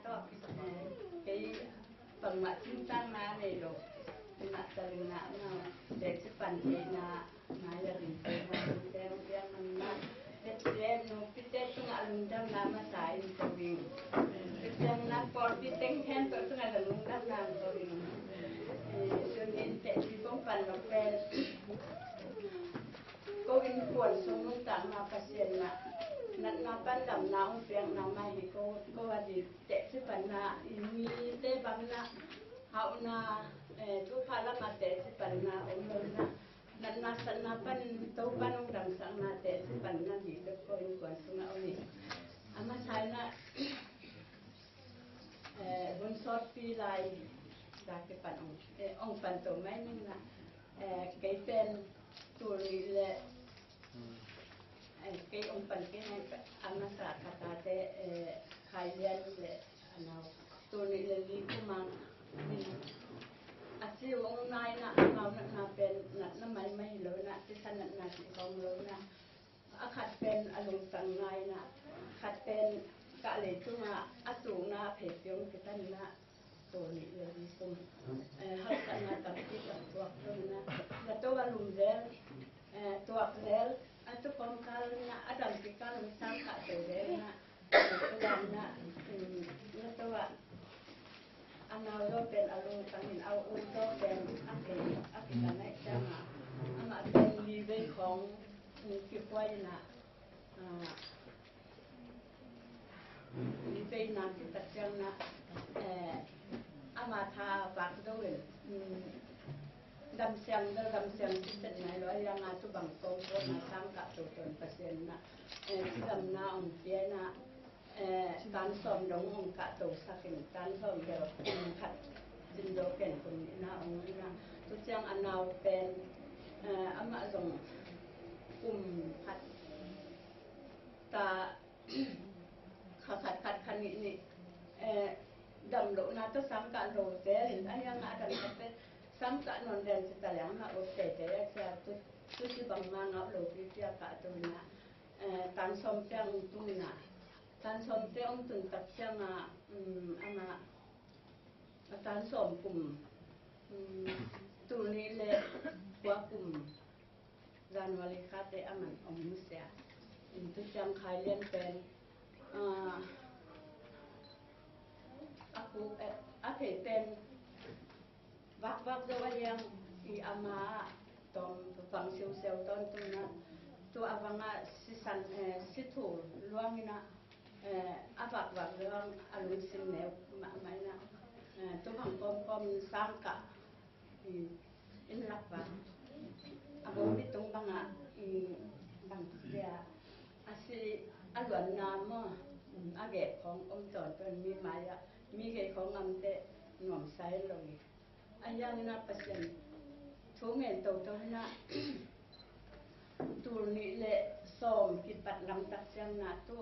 to cái phần mặt chúng ta mà này rồi mặt tầng nào để cho phần thì là ngày là mình phải đem mình Pitian no pitian tu ngak lundam nama saya tawing. Pitian nak por piteng hen tu ngak lundam nama tawing. Jadi si pompan lopen. Ko in kuan sumung tak ma pasien nak. Nak napan dam naung piang nama hi ko adi tek si panna ini te bangna hau na tu pala ma tek si panna umurna. Nan nasan napan tau panung dam sang na te si pan na di le ko in kuan sunga oni ama sana bun sort pi lai da ke pan ong pan to mai ni na ke pen tu li le ke ong pan ke na ama sa kata te khai lian le anau tu li le li kumang asyik orang lain nak mau nak pen nak mai mai lo nak kita nak si kong lo nak akhat pen alung tang lain nak akhat pen kak le tu nak asung nak pesiong kita nak tu ni lagi pun hal sana tak kita buat tu nak tu alung zel tu zel atau pangkal nak adam kita misal kak tu zel nak tu nak tu Analo pen alung tangin au uto pen ake tanai chama ama pen live kong kipwai na live na kita chang na ama tha bak doin dam siang sitet na lo yang atu bang kong ko na sam ka tu ton pasien na dam na ong pia na tan som dong ong ka to sakin tan som de khat jin do pen kun na ong na tu chang anau pen ama zong khat ta khat khan ni dam lo na to sam ka lo te lin ayang adam khat sam ka non den ta yang na o te te ya tu si bang ma ngap lo pi pia ka tu na tan som chang tu na tan som te ong tun tak chang ama tan som kum tu ni le kwa kum ran wali khate aman om musia tu chang khai len pen aku ake pen vak do yang I ama tom pang siu siu ton tu na tu avanga sisan situ luangina avak luang alun sim ne mai na tu hang kom sang ka in lakwa abong bitung banga bang dia asi alwan na mo age khong ton mi maya mi ge khong am te nom sai lo ni ayang na pasien thungen to na tu ni le som ki pat lam tak siang na tu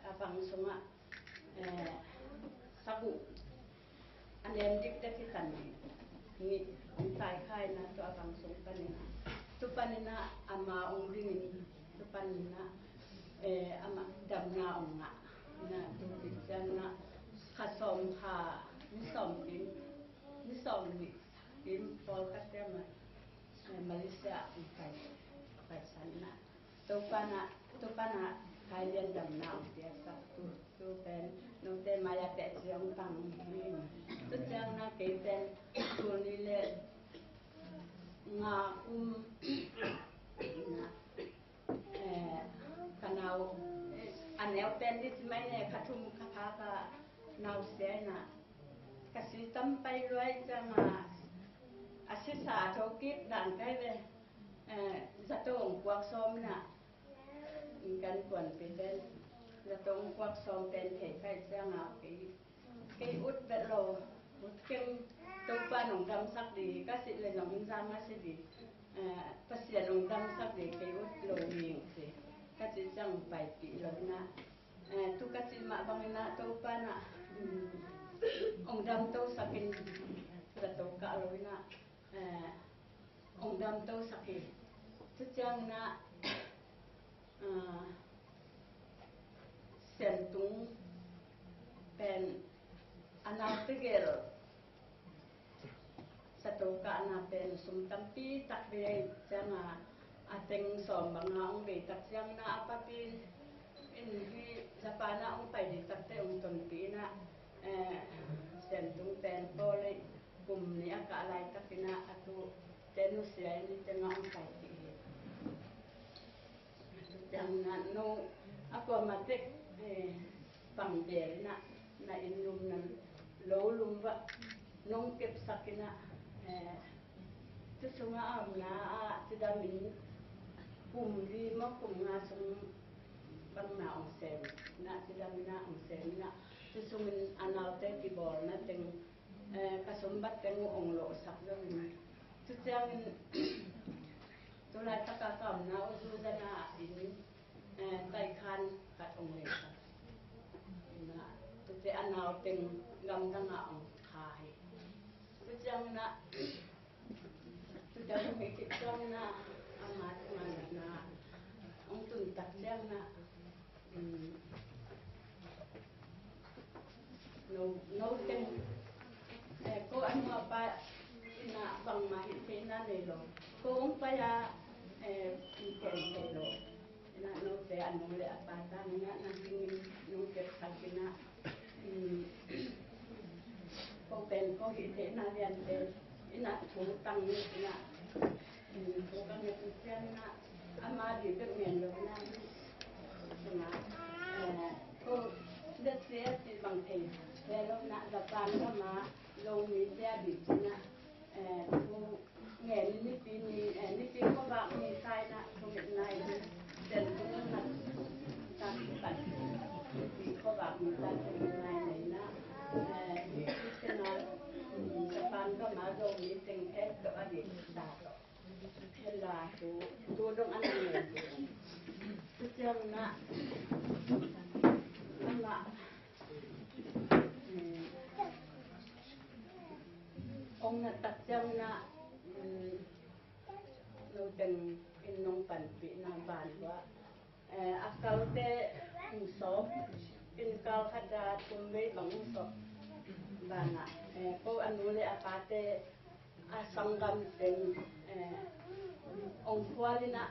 abang sunga sabu anem dik te kitan ni tai khai na tu abang sung panina tu panina ama ong ring tu panina ama dam na ong na tu kitan na khasom kha ni som kim pol katema Malaysia kai sana tu pana kalian dam na biasa tu pen no te maya te siang tang tu chang na ke pen tu ni le nga na kanau anel pen ni mai ne khathum khatha ka nau se na kasi tampai luai changa asisa thokip dan kai le zatong kwak som na kan kuan peden zatong kwak som pen thei kai changa ke ut belo ut kem to pa nong dam sak di ka si le nong jam ma si di pasien nong dam sak di ke ut lo ming si ka si chang pai pi lo na tu ka si ma bang na to pa na ong dam to sakin zatong ka lo na ong dam to sakin tu chang na sen tung pen tigil satu ka na pen sum tampi tak be janga ateng som banga ong be tak jang na apapin in hi sapana ong pai di tak te ong ton pi na sen tung pen pole kum ni aka lai takina atu tenu sia ni tenga ong pai ti jang na no ako matek pang bel na inum na lo lumba nong kep sakina tu sunga am na tidamin kum di ma kum nga sung bang na ong sen na tidamina ong sen na tu sungin anal te ki bol na teng kasumbat teng ong lo sak lo ni tu jang tu la takakam na usu dana ini tai khan kat ong le na tu te anal teng ngam danga ong khai tu jang na tu jang me ki jang na amat na ong tun tak jang na no teng ko anu apa ina bang ma hi na ne lo ko ong pa ya ken te lo na no te anu le apa ta na ding no ke sakina ko pen ko hi te na lian te ina thu tang ni ina thu kang ni tu chen na ama di ke men lo na na ko de se ti bang te le lo na da pan na ma lo mi te di na thu nghe ni pi ko ba mi sai na thu mi nai den thu na ta ta pi ko ba mi sai thu mi nai nei na ni te na sa pan ko ma lo mi teng et to a di ta to hela tu dong an ni tu jang na ama ông na tak jang na no teng in nong pan pi na ban wa akal te so in kal khada tumbe bang so bana ko anule apate asangam teng ong kwalina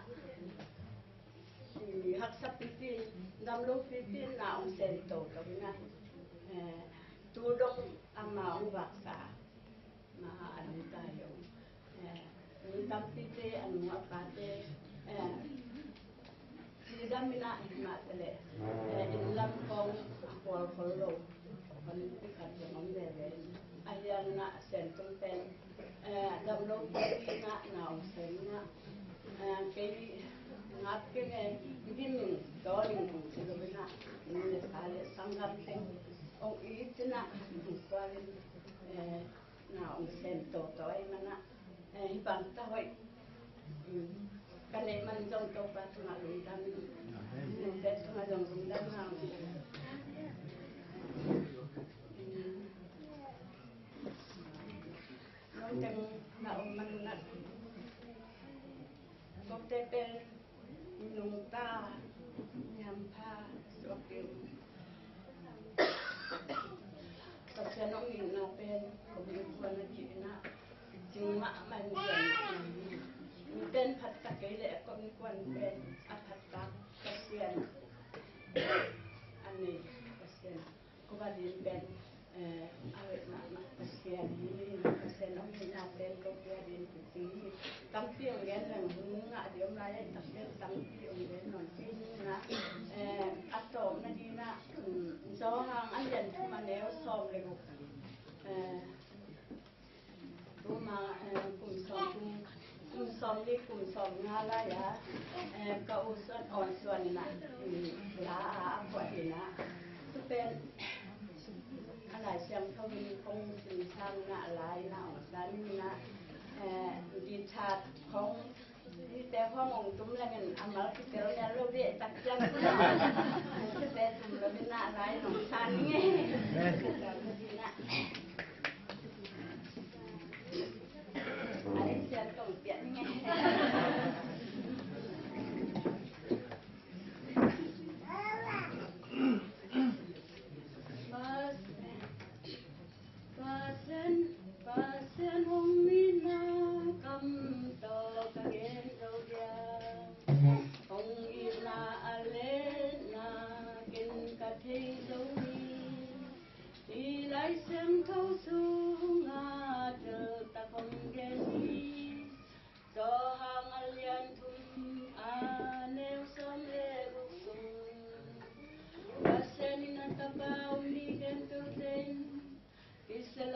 si haksa pitin damlo pitin na ong sento to na tudong ama ong baksa ma anu tayo tampite anu apate sidamina ma tele inlam kong akol kollo kon pikat mong lele ayang na sentum pen damlo pina na ong senna ke ngap ke gim doling kong sidamina ni kale sangam teng ong itina kwalin na ong sento to ay mana ibang tahoy kanay man jong to pa nga lundam nung nga jong lundam nga nung teng na man na kong tepel nung ta nyam pa sokil kasi nung inapin kung yung na gina yung man yan ben pat takele ko ni kwan ben apat tak kasian ani kasian ko balin ben awet na kasian ni kasian ang natin ko kaya din kasi tampi ang yan lang nga di ang laya tampi ang yan non pin na ato na di na so hang an yan tumaneo som lego tuma kum som ni kum som nga la ya ka usan on suan na la apa ina tu pen ala siang thau ni kong sin sang na lai na on san na di chat kong ni te kong ong tum la ngan amal ki tel ya lo be tak jang na tu te tum la na lai nong san nge na anh xem tổng tiện nghe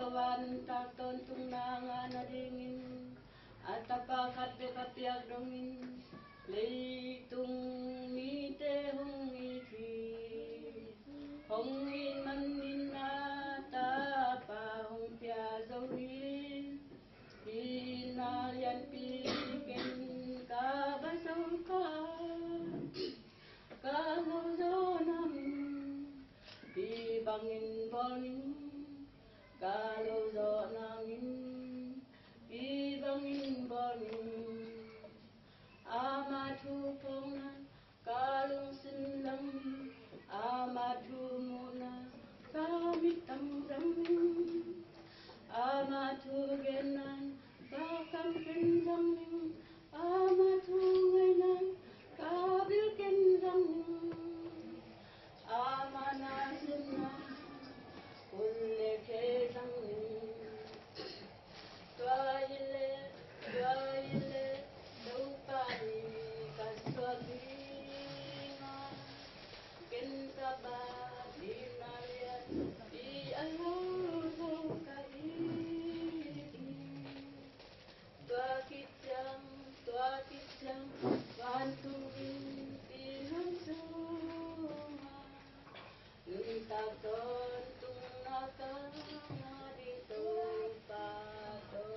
kawan tak tontung nangan adingin atapakat bekapiag dongin leitung mite hong itri hong in manin atapa hong pia zawin inalian piken kabasau ka kalau zonam ibangin boning kalau zonangin ibangin boning amatu pongan kalung senlang amatu muna kami tamram amatu genan bakam kendang amatu genan kabil kendang amana sunna kulle kezang twaile dupani kaswabina kentaba dinalian di ayo kali tua kitjam wantungin pinang suma Ntakon tung nakang dito paton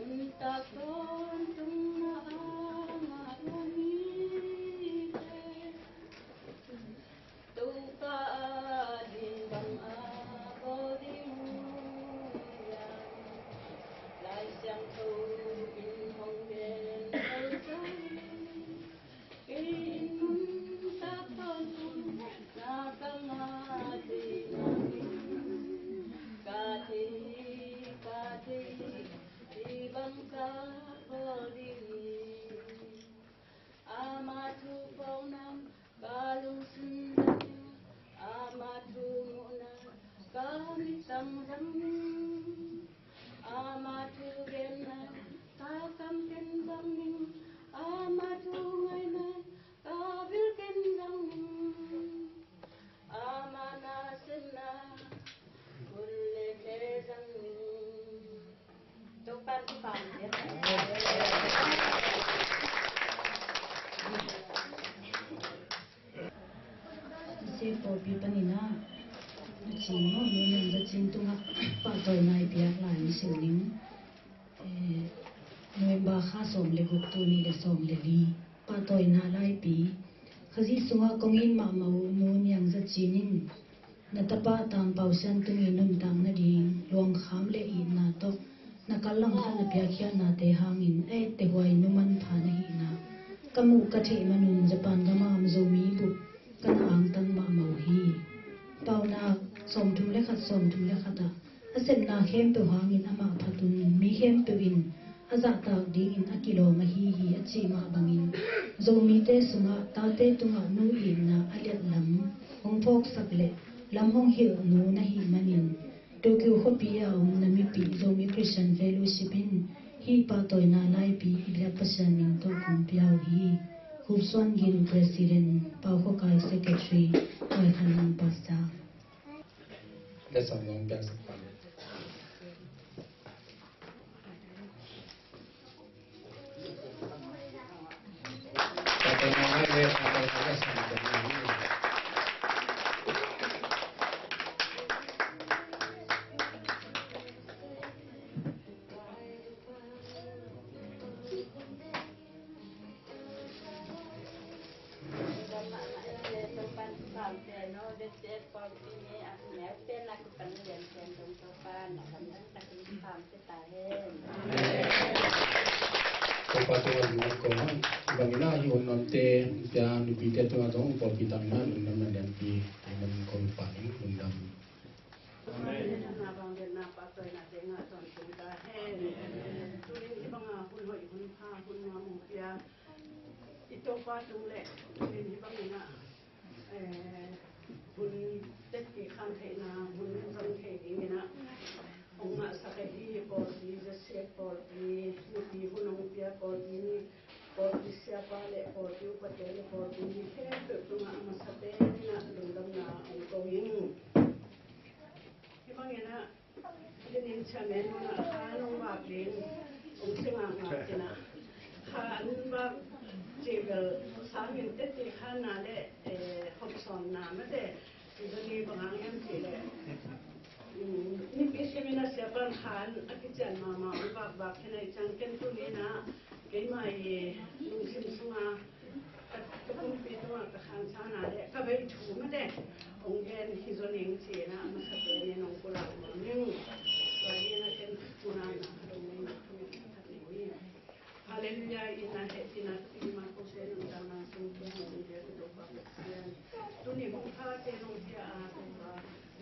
Ntakon tung naanganite Tuka adin bang ako di muyan Lai siyang tubin hong gen Kain takon tung nakangati namin kati ibang kapodini amatu paunam kalung sundang amatu muna kami tamram amatu genan kakam kendang amatu ngainan kabil kendang amana senna kulle kezang tupan tupan se po pi panina chin no no nem da chin tunga pa toy nai piak lai siling November kha som le guk tu ni le som le li pa toy na lai pi khazi sunga kongin ma mau nu nyang za chinin na tapa tang pausan tungi num tang na di luang kham le I na to na kalang kha na pya khya na te hangin te hoi numan pha na hi na kamu ka the manun japan ga ma am zo mi bu kan ang tang ma mau hi pauna som thum le khata asem na khem pe hangin ama phatun mi khem pe in aza tak ding in akilo ma hi achi ma bangin zo mi te sunga ta te tunga nu in na alet lam hong phok sakle lam hong hiu nu na hi manin Tokyo Hopia nami pi zo mi Christian fellowship in hi pa toy na lai pi ila pasan in to kum piao hi Hubswan gin president pa ho kai secretary oi khanan pasta Let's have one dance. Bangina yun nonte dan bida tu atong po kita na lundam dan pi men ko paning lundam. Amen. Na bang na pa toy na denga ton tunga hen. Tuling ibang hun hoi hun pa hun ma mu pia. Ito pa tungle. Tuling ibang na hun tet ki khang the na hun rong the ki na. Ong ma sa ke hi po di je se po di pi hun ong pia po di por siapa le por tiu patele por di he tu ma masate na lundam na ang koing ibang ina นาเล่คบสอนนาไม่ได้จะมีบางอย่างที่เลยนี่พิเศษมีน่าเสียบันขันอากิจันมาบักแค่ไหนจังเก็นตุลีนะเกี่ยมาลุงชิมสุมาก็คงปีตัวกขันชานาเล่ก็ไปถูไม่ได้องค์เงินฮิโซนิงเสียนะมาสับเป็นน้องกุหลาบมันยิ่งตัวนี้นะเก็นกุหลาบนะตรงนี้นะทุกอย่างทัดนี้ฮาเลลูยาอินาเฮตินาอิมาโคเซนอุตานาสุนเกียนอุเดียตุปาเซียนตุนิบุพาเตนงเทียอาตุปา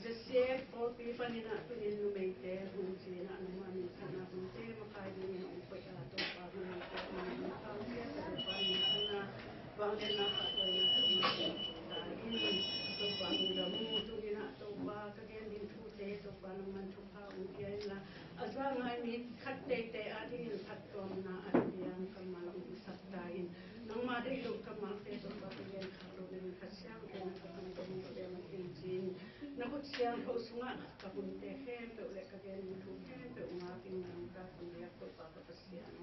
จะเสียพอปีปนินะตุนินุเมเตหุนจีนะนุมานิสนาหุนเตมาคายดินองไปอาตุปาหุนเตมานุข้าวเสียตุปานิสนาบางเดนาปัตยนะตุนิตาอินตุปานุดามุตุนินะตุปากะเกนดินทุเตตุปานุมันทุพาอุเกียนละอาซาไงมีขัดเตเตอาดินขัดตอมนาอาดิยังกำมาลงสัตตาอินน้องมาได้ลูกกำมาเตตุปาตุเยนขาลุเดนขัดเสียงเดนขัดมันกำมันเดมันกินจีนนักเสียงเขาสุงะกับบุญเตเข้มเปเลกเกนทุเข้มเปอุมาตินังกาคุเรียกตุปาตุเสียโน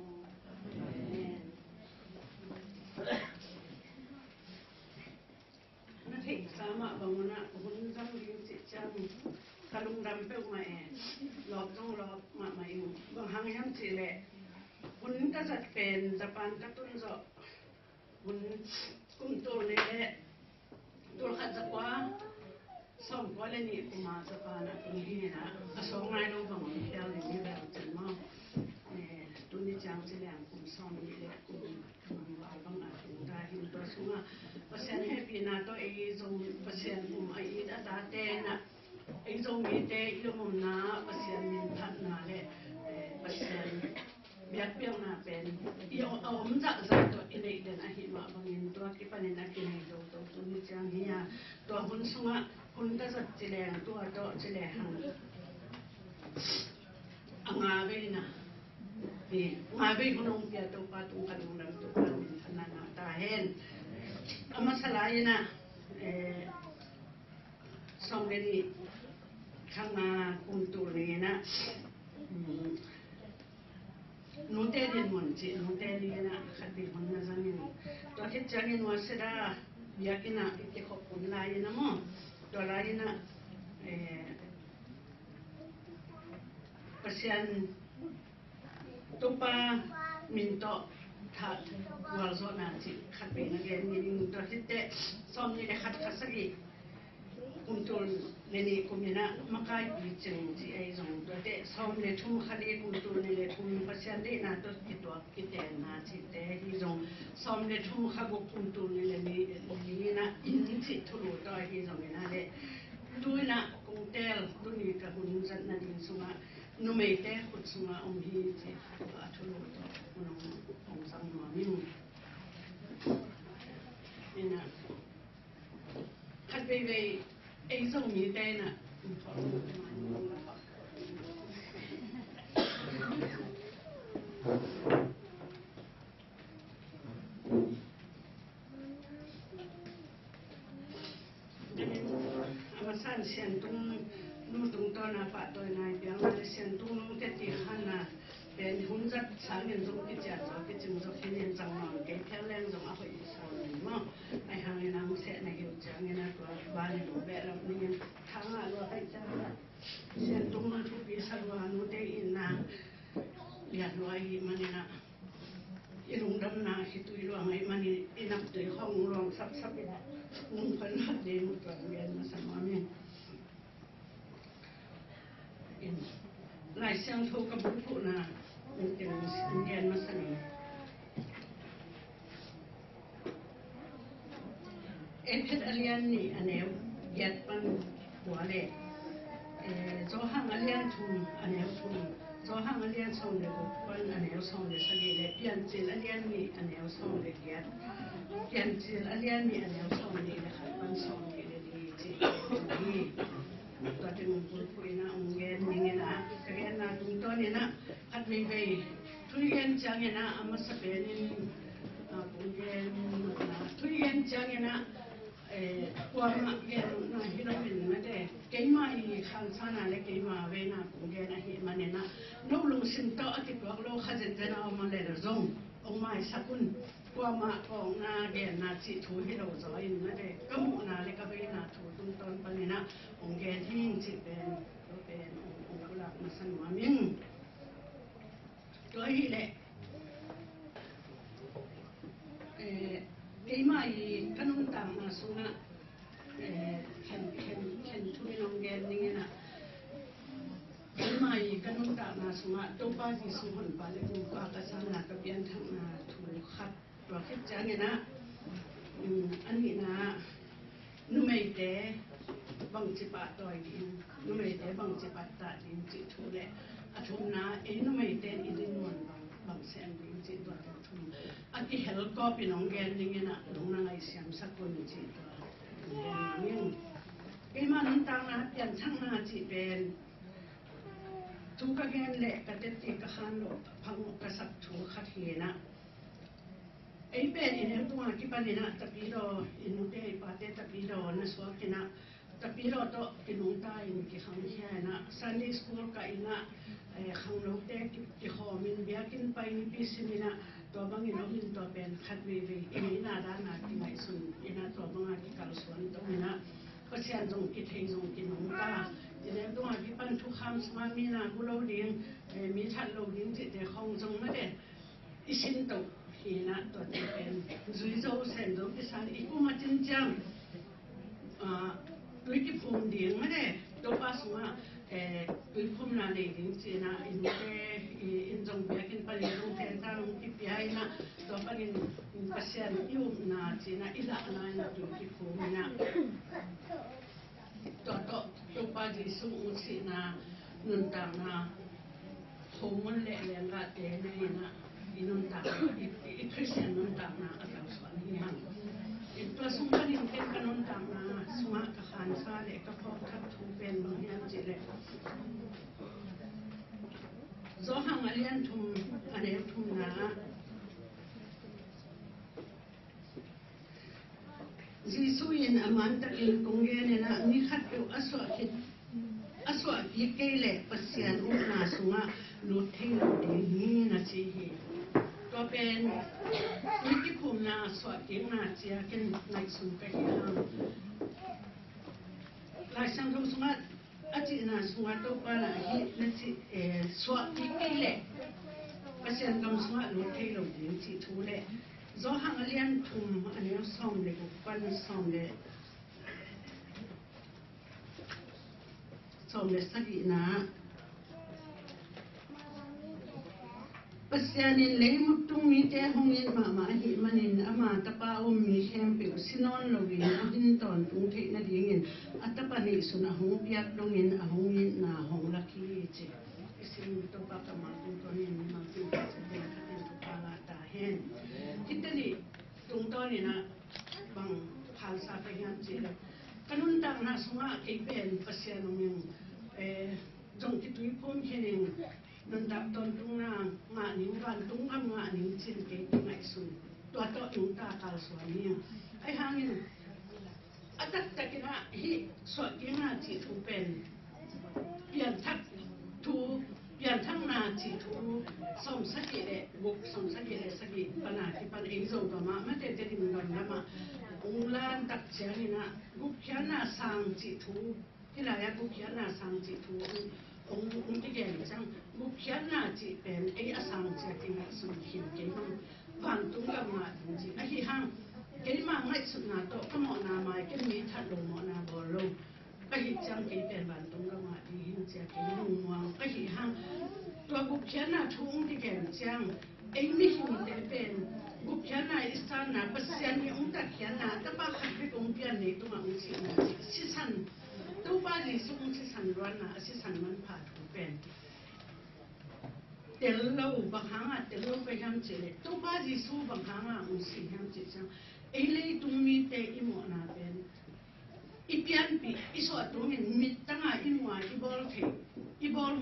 นั่นที่สามะบางวันนะหุ่นจังยิงจิตจังตะลุงดำเป้ามาหลอกต้องหลอกมาไม่อยู่บางครั้งย้ำจีแหละหุ่นก็จะเป็นจะปานกระตุ้นจะหุ่นกุ้มตัวนี่แหละตัวขัดจะกว่าสองกว่าเลยนี่กุมาจะปานตรงนี้นะสองนายน้องของเที่ยวนี่แบบจันมาตัวนี้จังจีแหลมกุมสองนี่แหละกุมมันว่าบางอาทิตย์ได้หินตัวสูงอ่ะเปอร์เซ็นต์ให้ปีนาตัวเองส่งเปอร์เซ็นต์กุมไอ้ตาเต้นะไอ้ส่งมีเตยลูกมุนนาเปอร์เซ็นต์มินพันนาเลยเปอร์เซ็นต์เบียดเบี้ยวนาเป็นเอามันจะตัวอินเดียเดนอาหิมะบางยินตัวที่ปนินักกินให้ตัวนี้จังเฮียตัวหุ่นสูงอ่ะหุ่นก็จะจีแรงตัวโตจีแรงหันงาเวนะนี่งาเวหุ่นองเปียตัวปาตุกันหุ่นดำตัวปามินพันนาตาเห็นอามาสลายนะสองเดือนนี้ข้างมาคุมตัวนี้นะนุ่งเตดินมันจีนุ่งเตดินนะขัดดีคนนั้นจังนี่ตัวที่จังนี่ว่าเสด็จอยากกินนะที่ขอบคุณลายนะมั้งตัวลายนะเปอร์เซ็นต์ตัวปลามินโตทัดวัลโซนาจีขัดเป็นอะไรนี่ตัวที่เตะซ้อมนี่เลยขัดสักทีคุมตัวนี่คุมนี่นะมาใกล้ปีจังที่ไอ้ตรงตัวเตะซ้อมเลยทุ่มขัดเลยคุมตัวนี่เลยคุมเปอร์เซ็นต์นี่นะตัวที่ตัวกิเตนนะที่เตะที่ตรงซ้อมเลยทุ่มขัดบุกคุมตัวนี่เลยนี่นะอินสิทุลุตัวที่ตรงนี้นะเลยดูนะกุงเตลดูนี่กับหุ่นจันนาดินสุมานุ่มเตะขุดสุมาอมฮีที่ทุลุตัวน้ององสังหัวมิ่งนี่นะขัดไปไอ้ส่งมีเต้น่ะอามาสั้นเสียนตุ้งนู่ตุ้งตอนอาปะตัวนายเปียงมาเสียนตุ้งนู่เตติขันน่ะเป็นหุ่นจัดสารเงินส่งกิจจัดกิจจึงส่งที่เงินจังหวัดเก็บแค่แรงส่งเอาไปอีกส่วนหนึ่งมั้งไอ้หางเงินน้ำเสในเกี่ยวกับเงินตัวบ้านหรือแบบเราเนี่ยทางเราให้จังเสียนตุ้งนู่ทุกปีสักวันนู่เตอินนาอยากรวยมันนี่นะอีลุงดำนาคิดตัวรวงไอ้มันนี่อีนับตัวข้องรองซับไปแล้วมึงคนหัดเดินมุดตัวเรียนมาสมอนี่หลายเสียงโทรกับบุญผู้นามันจะเรียนมาสนิเอ็นเพชรเรียนนี่อันเนี้ยยัดปันหัวเล็กโจหังเรียนทุนอันเนี้ยทุนโจหังเรียนส่งเด็กปันอันเนี้ยส่งเด็กสนิเล็กเปลี่ยนจิลเรียนนี่อันเนี้ยส่งเด็กยัดเปลี่ยนจิลเรียนนี่อันเนี้ยส่งเด็กขัดปันส่งเด็กดีจิดีตัวที่มึงพูดคุยนะองเงินนี่นะกระเรียนนะตุ้งต้นนี่นะขัดไม่ไปทุเรียนจังนี่นะอามาสเปนินตุ้งเงินนะทุเรียนจังนี่นะความเงินนะที่เราเป็นไม่ได้เกี่ยมาอีขันสานาเล็กเกี่ยมาเวนะตุ้งเงินนะที่มันนี่นะนุ่งลุงสินโตอธิบายโลกขัดเจนเอามาเลยละจงองมาสักุน qua mà còn na ghen na chỉ thu hi đầu rồi nó để có một na lấy cái bên na thu tung tôn bên này na ông ghen hi chỉ bên ông lạc mà sang mà mình rồi hi lệ cái mà cái nông tạm mà xuống na khen thu hi ông ghen như na cái mà cái nông tạm mà xuống na đâu bao giờ xuống hồn bao giờ cũng qua cái sang na cái biến thằng na thu khátตัวคิดจังไงนะอันนี้นะนุ่มไม่แต่บังจิปะตัวดินนุ่มไม่แต่บังจิปะตาดินจิทุเรอทุมนะนุ่มไม่แต่อิรินวันบังเซนดินจิตัวทุมอันที่เฮลก็เป็นน้องแกนยังไงนะน้องนายเสียมสักคนจิตัวแกนยังไอ้มาน้ำตาลนะเปลี่ยนช่างหน้าจิเป็นทุกข์แกนแหละกระเด็ดตีกระหันหลบพังกระสับถูขัดเฮนะไอ้เป็นอินเดียตัวกี่ปันนะตะปีโรอินุเตปาเตตะปีโรนะสวากินะตะปีโรโตกินุตาอินกิขังแค่นะซันนี่สคูลก็อินะขังโลกเตกิขอมินเบียกินไปนิพิสิมินะตัวบางอินเอาหินตัวเป็นขัดวีวีอินาด้านนากิไงสุนอินะตัวบางกิกัลสวนตรงนี้นะก็เชียนจงกิเทจงกินุตาอินเดียตัวกี่ปันทุกคำสมามีนากุโลดิงมีทัดโลดิงจิตเดคงจงไม่ได้อิสินโตที่นั่นตัวเต็มจุยโจเซนโดพิสานอีกูมาจริงจังด้วยที่ภูมิเดียงไม่ได้ตัวภาษาด้วยภูมินาเดียงจีน่ะอินเดียอินจงเบียกินไปเลี้ยงเทนตาลงที่ปีให้น่ะตัวปนินภาษาอยู่น่ะจีน่ะอิละน่ะด้วยที่ภูมิน่ะตัวปาจิสุอุชิน่ะนุนตังน่ะภูมิเลี้ยงกัดเดนี่น่ะอินุนตังอีคริสเตียนนุนตังนะอาจารย์สอนที่นั่นอีกประสงค์การเห็นกันนุนตังนะสมัครขันซาเล็กก็พอทับทูเป็นบางอย่างจีเล็กโซหังอเลียนทุมอันเดียวทุมนะจีสุยินอามันตะกินกงเกเนี่ยนะนี่ขัดอยู่อสวะคิดเกลเล็กปัสยานอุณาสุงะลุดเทงลุดเดีนี่นะจีฮีก็เป็นวิธีภูมินาสวดเก่งนาเจียกันในสุนทรภาพหลายสังคมสมัติอาจินาสมัติตัวปานาฮินั่นสิสวดที่เกลปัจจัยกรรมสมัติลุเทลดิจิทูเล่โซหังเลียนทุมอันนี้ส่งเลยกุปันส่งเลยสักนะปัจจัยนี้เลยมุดตรงนี้เจ้าหงยินมาหิมันอินอามาตะปาอุมีเข้มเปิวสินอนลวินอาหินตอนตรงเทนดีเงินอัตปานิสุนหงเปียกลงเงินหงยินนาหงลักขี้เจ้สิ่งตัวปากมาตรงตัวนี้มาสิ่งที่เป็นขัดเองตัวปากตาเห็นคิดดีตรงตัวนี้นะบางภาษาไปยังเจ้าขนุนต่างนะสมัยเป็นปัจจัยนึงจงคิดวิพุ่มเห็นนันดับตอนตรงนั้นงานนิ้ววันตรงกับงานนิ้วจินเกตไงสุนตัวโตอิงตาการสวนีไอ้หางนี่อัตตะกินะฮิสวดกินาจิทูเป็นเปลี่ยนทักทูเปลี่ยนทั้งนาจิทูส่งสักกี่เล่บุกส่งสักกี่เล่สักกี่ปัญหาที่ปัญเองส่งต่อมาไม่ได้จะดิ้นรนนะมาองลานตักเชียนี่นะบุกเขียนนาสังจิทูที่ไหนบุกเขียนนาสังจิทูองที่แก่จังบุกเขียนนาจิเป็นไอ้อสังเจติงสุนขินเกี่ยงบางตุ้งกับมาจริงไอ้ที่ห้างเกี่ยมาไม่สุดนาโตก็หมอนาไม้ก็มีทัดลงหมอนาบอลงก็หิจังเกี่ยเป็นบางตุ้งกับมาที่หินเจติงลุงวางก็หิห้างตัวบุกเขียนนาทุ่งที่แก่จังไอ้ไม่หินแต่เป็นบุกเขียนนาอิสานนาปัสยานีองตักเขียนนาแต่ป้าขัดให้องเปียนในตัวองค์สินาสิสันตัวป้าดิสุงสิสันร้อนนาสิสันมันผ่าถูเป็นเดี๋ยวเราบางครั้งเดี๋ยวเราไปทำเจริญตัวป้าดิสุบางครั้งองค์สิทำเจริญไอ้เลยตรงนี้แต่อิโมนาเป็นอีเปียนปีอีสวดตรงนี้มิตรตั้งอิมัวอีบอลเทอีบอล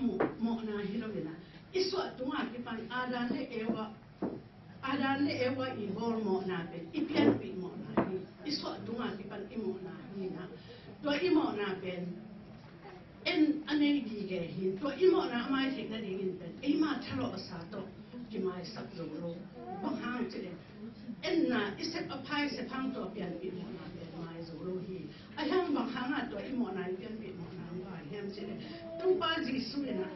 หมูนาฮิโรเวนะอีสวดตรงนี้ปันอาดานเลเอวะอีบอลหมูนาเป็นอีเปียนปีหมูนาฮีอีสวดตรงนี้ปันอิโมนาฮีนะตัวอิโมนาเป็นอันนี้ดีแก่หินตัวอิโมนาไม่ถึงนั่นเองเป็นไอ้มาทะเลาะสาโตที่มาสับโลบางครั้งจะเด็ดไ เอ็นน่ะอิเซปอภัยเสพังตัวเปลี่ยนปีหมอนาเป็นไม้จูโลฮีไอ้ยังบางครั้งตัวอีหมอนาเปลี่ยนปีหมอนาว่าเฮียมเจเลยตุ้งป้าจีสุยนะ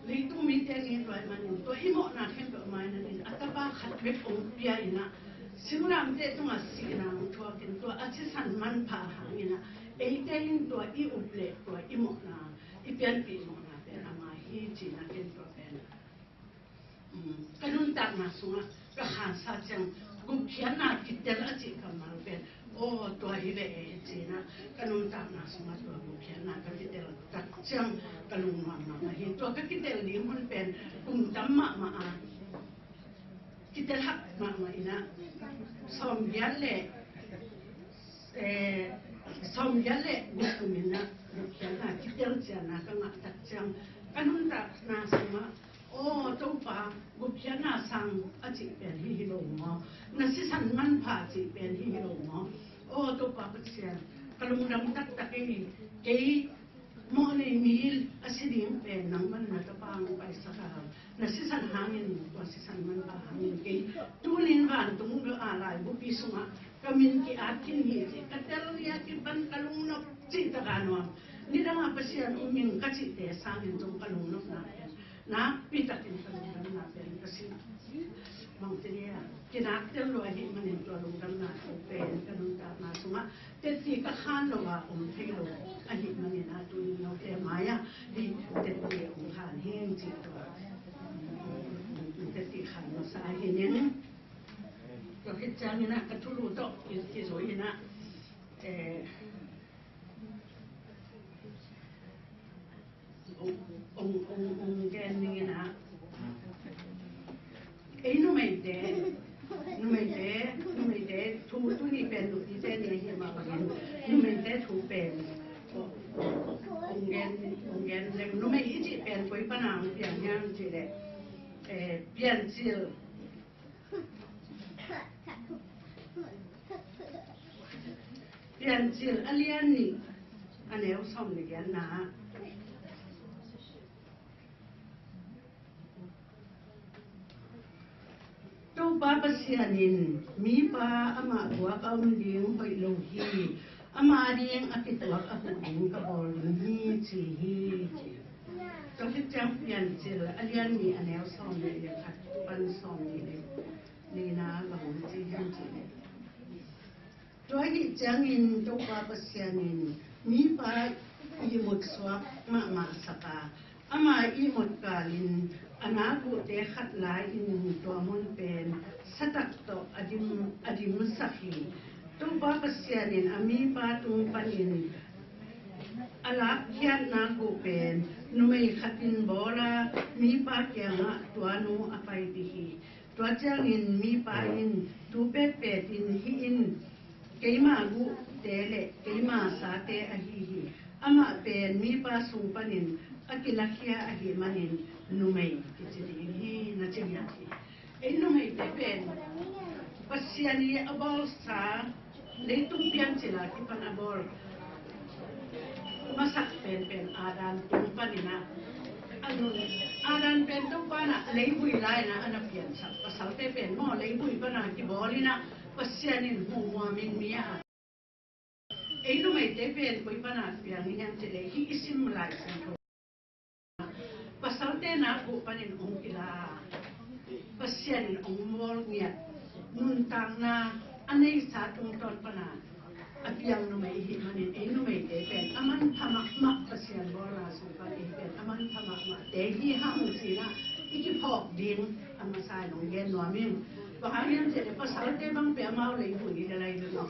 เลยตุ้งมีแต่เงินตัวมันตัวอีหมอนาเข้มตัวไม้นั่นเองอัตบ้าขัดเบ็ดองเปียอินะสิงรามเตตุ้งอาศินางทัวกินตัวอาชิสันมันพาหางินะเอเตยินตัวอีอุเปลตัวอีหมอนาอีเปลี่ยนปีหมอนาเป็นอามาฮีจีนะกินตัวเป็นกันนุ่นตักมาสุงะก็หาซาจังกุบเขียนนาคิดเดลอจิกำมันเป็นโอ้ตัวฮิเวจีนะกันนุ่นตักมาสุงะตัวกุบเขียนนาก็คิดเดลตักจังกันนุ่นมาเห็นตัวก็คิดเดลนี้มันเป็นกุมจำมาคิดเดลหักมาอีนะสมยันเล่สมยันเล่กุบมินะกุบเขียนนาคิดเดลเจนะก็มาตักจังกันนุ่นตักมาสุงะโอ้เจ้าป่ากุบเขียนนาสังอจิเป็นฮิโรมอนั่นสิสันมันผ่าจิเป็นฮิโรมอโอ้เจ้าป่าปัจเจียนกลุ่มดำตักตะเกยมอในมีลอสิดิมเป็นนังมันนัตปังไปสักการนั่นสิสันหางินตัวสิสันมันผ่าหางินเกยตูลินวันตุงเกออะไรบุปิสุงะกามินกีอาคินฮีจิกัตเตลเลียกิบันกลุ่มนกจิตการนวมนี่ดังอาปัจเจียนมิงกัจจิเตสางินตรงกลุ่มนกนานะปีตัดอินกันดำนาเป็นกสิบางทีเนี่ยกินักเจ้าลอยหิมันเห็นตัวลงดำนาเป็นกันลงดำนาสมะเต็ดที่ก็ข้านลงว่าเทโลอหิมันเนี่ยนะตัวนี้เราเตะไม้อะดีเต็ดที่ขานแห้งจิตตัวเต็ดที่ขานมาสายเห็นเนี่ยเราคิดจังเนี่ยนะกระทุรุโตที่สวยนะองแกนนี่นะไอ้นุ่มไม่เด้ทูนี่เป็นลูกที่เจนี่เฮียมาเป็นนุ่มไม่เด้ทูเป็นองแกนเล็กนุ่มไม่อีจีเป็นคุยปนามเปลี่ยนยังจีเด็เปลี่ยนจิลอันเลียนนี่อันเนี้ยส่งเลยกันนะตัวป้าปัสยานินมีป้าอามาตัวเขาเลี้ยงไปโลหีอามาเลี้ยงอภิตัวอภิดิงกบอลฮีจีฮีตัวที่จังเปลี่ยนจิลอันยันมีอันแนวซองเลยค่ะปันซองนี่นะกบอลจีฮันจีตัวที่จังอินตัวป้าปัสยานินมีป้าอีมุดสวกมาสกาอามาอีมุดกาลินอนาคตเด็กขัดหลายอินตัวมันเป็นสตักโตอดิมสักฮีตัวป้าปัสยานินอามีป้าตุงปันินอลักยันนาโกเป็นนุ่มขัดินโบรามีป้าเกียงตัวนูอภัยดิฮีตัวจังอินมีป้าอินตัวเป็ดอินฮีอินเกยมากุเตเลเกยมาสาเตอฮีฮีอามาเป็นมีป้าสุงปันินอากิลักยาอหิมันินนุ่มกิจดีฮีนัจยาฮีไอ้นุ่มเตเป็นปัสยานีอบอลสาเลตุงเปียนจิลาที่ปันอบอลมาสักเป็นอาดานตุงปันินะอันนู้นอาดานเป็นตุงปันะเลยบุยไลนะอันนั้นเปลี่ยนสักภาษาเตเป็นหม้อเลยบุยปันะที่บอลินะปัสยานินหัวมินมีอาไอ้นุ่มเตเป็นบุยปันะเปลี่ยนยังจิเลยที่อิสิมไลสันpasal tena ku panin ong ila pasien ong mol ngiat nun tang na anei sa tung ton pana apiang no mai hi manin e no mai te pen aman phamak mak pasien bola su pa e pen aman phamak ma te hi hang si na iki phok din ama sai nong gen no min ba ha yan te pasal te bang pe mau lei hui le lai do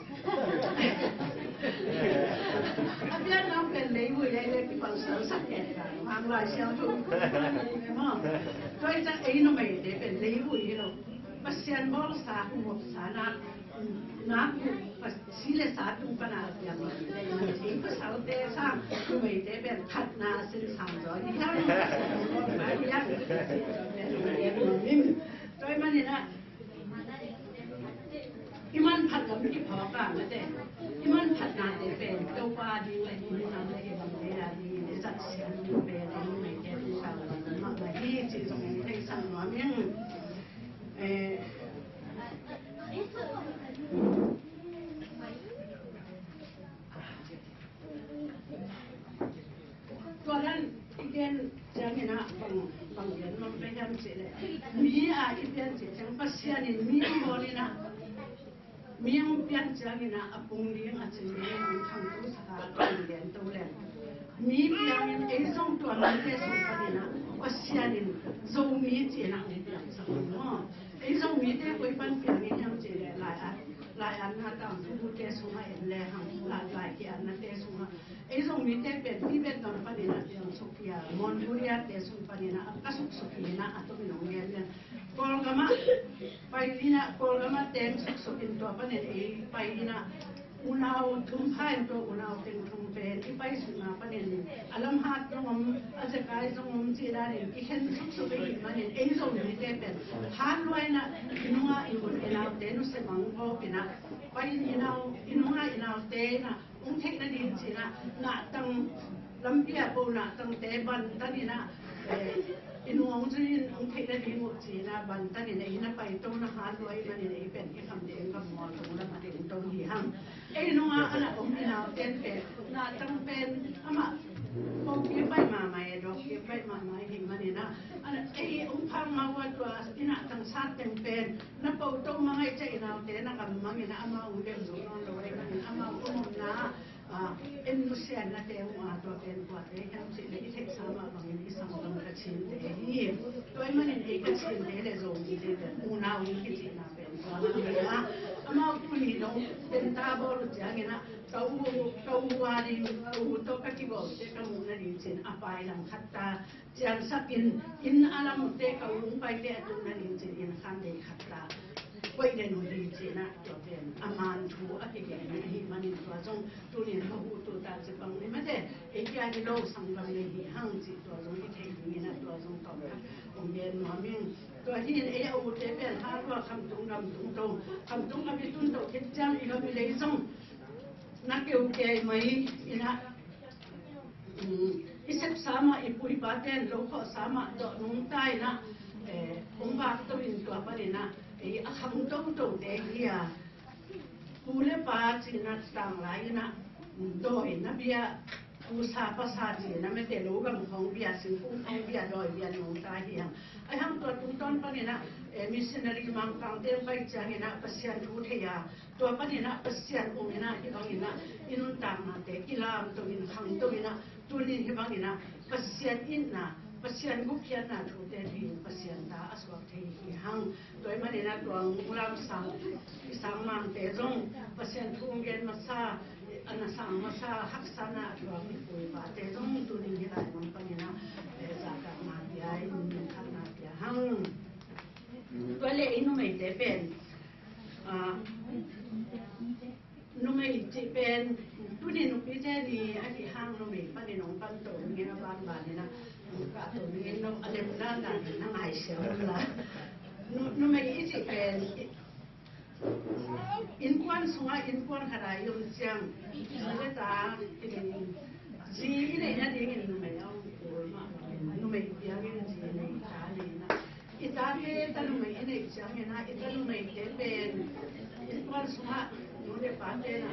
apiang nam pen lei hui le ki pasal sak ke mang lai xiao tu ma toi cha e no mai te pen lei hui lo pasien bol sa hu sa na pas sile sa tung pana ya ma e pasal te sa no mai te pen khat na sin sang ro ni ha ba ya toi ma ni na imanผัดกับที่พอกันนะเด็กimanผัดนานเด็กเป็นเจ้าป้าดีเลยดีทำเลยทำเลยดีจัดเสียงเป็นอะไรไม่เด็กสั่งมาเลยที่จีตรงนี้ให้สั่งหน่อยมั้ง Indian Jamina Bangian Mampayam Chile. Me are Indian Chang Pasian in me Molina. Me Pian Jamina upon the Atelier Campus Indian Toland. Me Pian in a song to a Montes of Padina, Pasian in so meet in a Pian. A song meet a weapon Pian in Ham Chile like I'm not down to test who I am there, like I'm not test who I amมีแต่เป็นที่เป็นตอนปนินะเดียวสุขียมอนบุรีเตสุปนินะก็สุขีนะอัตมินองเงี้ยเนี่ยกอลกามาไปที่นะกอลกามาเต็มสุขินตัวปนินะไปที่นะอุณาวทุ่มพายตัวอุณาวเต็มทุ่มเป็นที่ไปสุนาปนินะอารมณ์ฮัดตรงมอาจจะกลายตรงมจีราเนี่ยที่เห็นสุขีมันเนี่ยส่งมีแต่เป็นฮัดรวยนะอินุงาอินุเอลาวเตนุเสมังโกปินะไปอินุงาอินาวเตนะเทคโนโลยีสินะน่ะตั้งลำเบียบน่ะตั้งแต่บันตันนี่นะอินวงจีนเทคโนโลยีหมดสินะบันตันนี่นะอินไปตรงนะหาด้วยมันนี่เป็นที่คำเดียงคำมอตรงนั้นมาถึงตรงที่ห้างนัวอันนั้นผมเอาเต้นเป็นน่ะตั้งเป็นอามาผมเก็บไปมาใหม่ดอกเก็บไปมาใหม่เห็นมันนี่นะอันนั้นพังมาว่าตัวอินะตั้งชาติเป็นนับเอาตรงมาให้ใจเราเต้นนะกับมันนี่นะอามาอุ้งเดินสู่นอนเลยมันอามาอุ้งนะนุเซียนนะเดี๋ยวตัวเป็นตัวเองสิ่งที่เทคสามารถบางอย่างที่สังคมกระชินเดี๋ยวนี้ตัวมันเองกระชินเดี๋ยวเลยส่งที่เดี๋ยวอุณาวิกิจินาเป็นตัวนั้นนะอามาคุยลงเป็นตาบอลจางนะkau wari kau to kakibo te kau nari chin apai lang khatta jang sakin in alam te kau pai te tu nari chin in khan de khatta wai de no ri china to ten aman thu atike ni mani to jong tu ni ho tu ta che bang ni ma de e kya ni lo sang bang ni hi hang chi to jong ni thei ni na to jong to na om yen no ming to hi e au te ben ha ro kham tung ram tung to kham tung a bi tun to ke jang i lo bi le jongนักเกี่ยวกับไม่นะอิสระสามารถปุยบาเตนโลกสามารถดอกนุ่งใต้นะองค์บากตัวอินตัวปนินะคำต้องตรงเดียผู้เล่ปาจินัดต่างหลายนะโดยนะเบียผู้สาภาษาจีนะไม่แต่รู้กับของเบียสิงคุ้งของเบียโดยเบียนุ่งใต้เฮียงไอ้ทำตัวตุ้งต้นปนินะมิสซินารีมังกังเดินไปจางนะปัสยันทุเทียตัวปนินะปัสยันองนะที่บางนะอินุนตามมาเตกิลามตัวอินขังตัวนะตัวนี้ที่บางนะปัสยันอินนะปัสยันกุกยันนะทุเทียปัสยันตาอสวัคเทียหังตัวมันนะตัวมุลามสังมังเตจงปัสยันทุ่งเงินมาซาอันนั้นสังมาซาฮักษณะตัวมีปุยบาเตจงตัวนี้ที่ได้มันปนินะจากการมาเดียอินขันนาเดียหังตัวเล็กนุ่มไม่เจ็บเป็นนุ่มไม่เจ็บเป็นตัวนี้นุ่มพิจารณีไอ้ที่ห้างนุ่มไม่ปั้นในน้องปั้นโตเงี้ยบ้านนี่นะกะตัวนี้น้องอะไรมันน่าหนานั่งหายเสียวละนุ่มไม่เจ็บเป็นอินควันสงอินควันขนาดยมเชียงเมื่อตาจีนี่นะที่นุ่มไม่เอานุ่มไม่เบี้ยเงินจีนี่ตานี่นะอิตาเล่ตาลุไม่เนกจังนะอิตาลุไม่เตเป็นวันสุมาโนเดปาเตนะ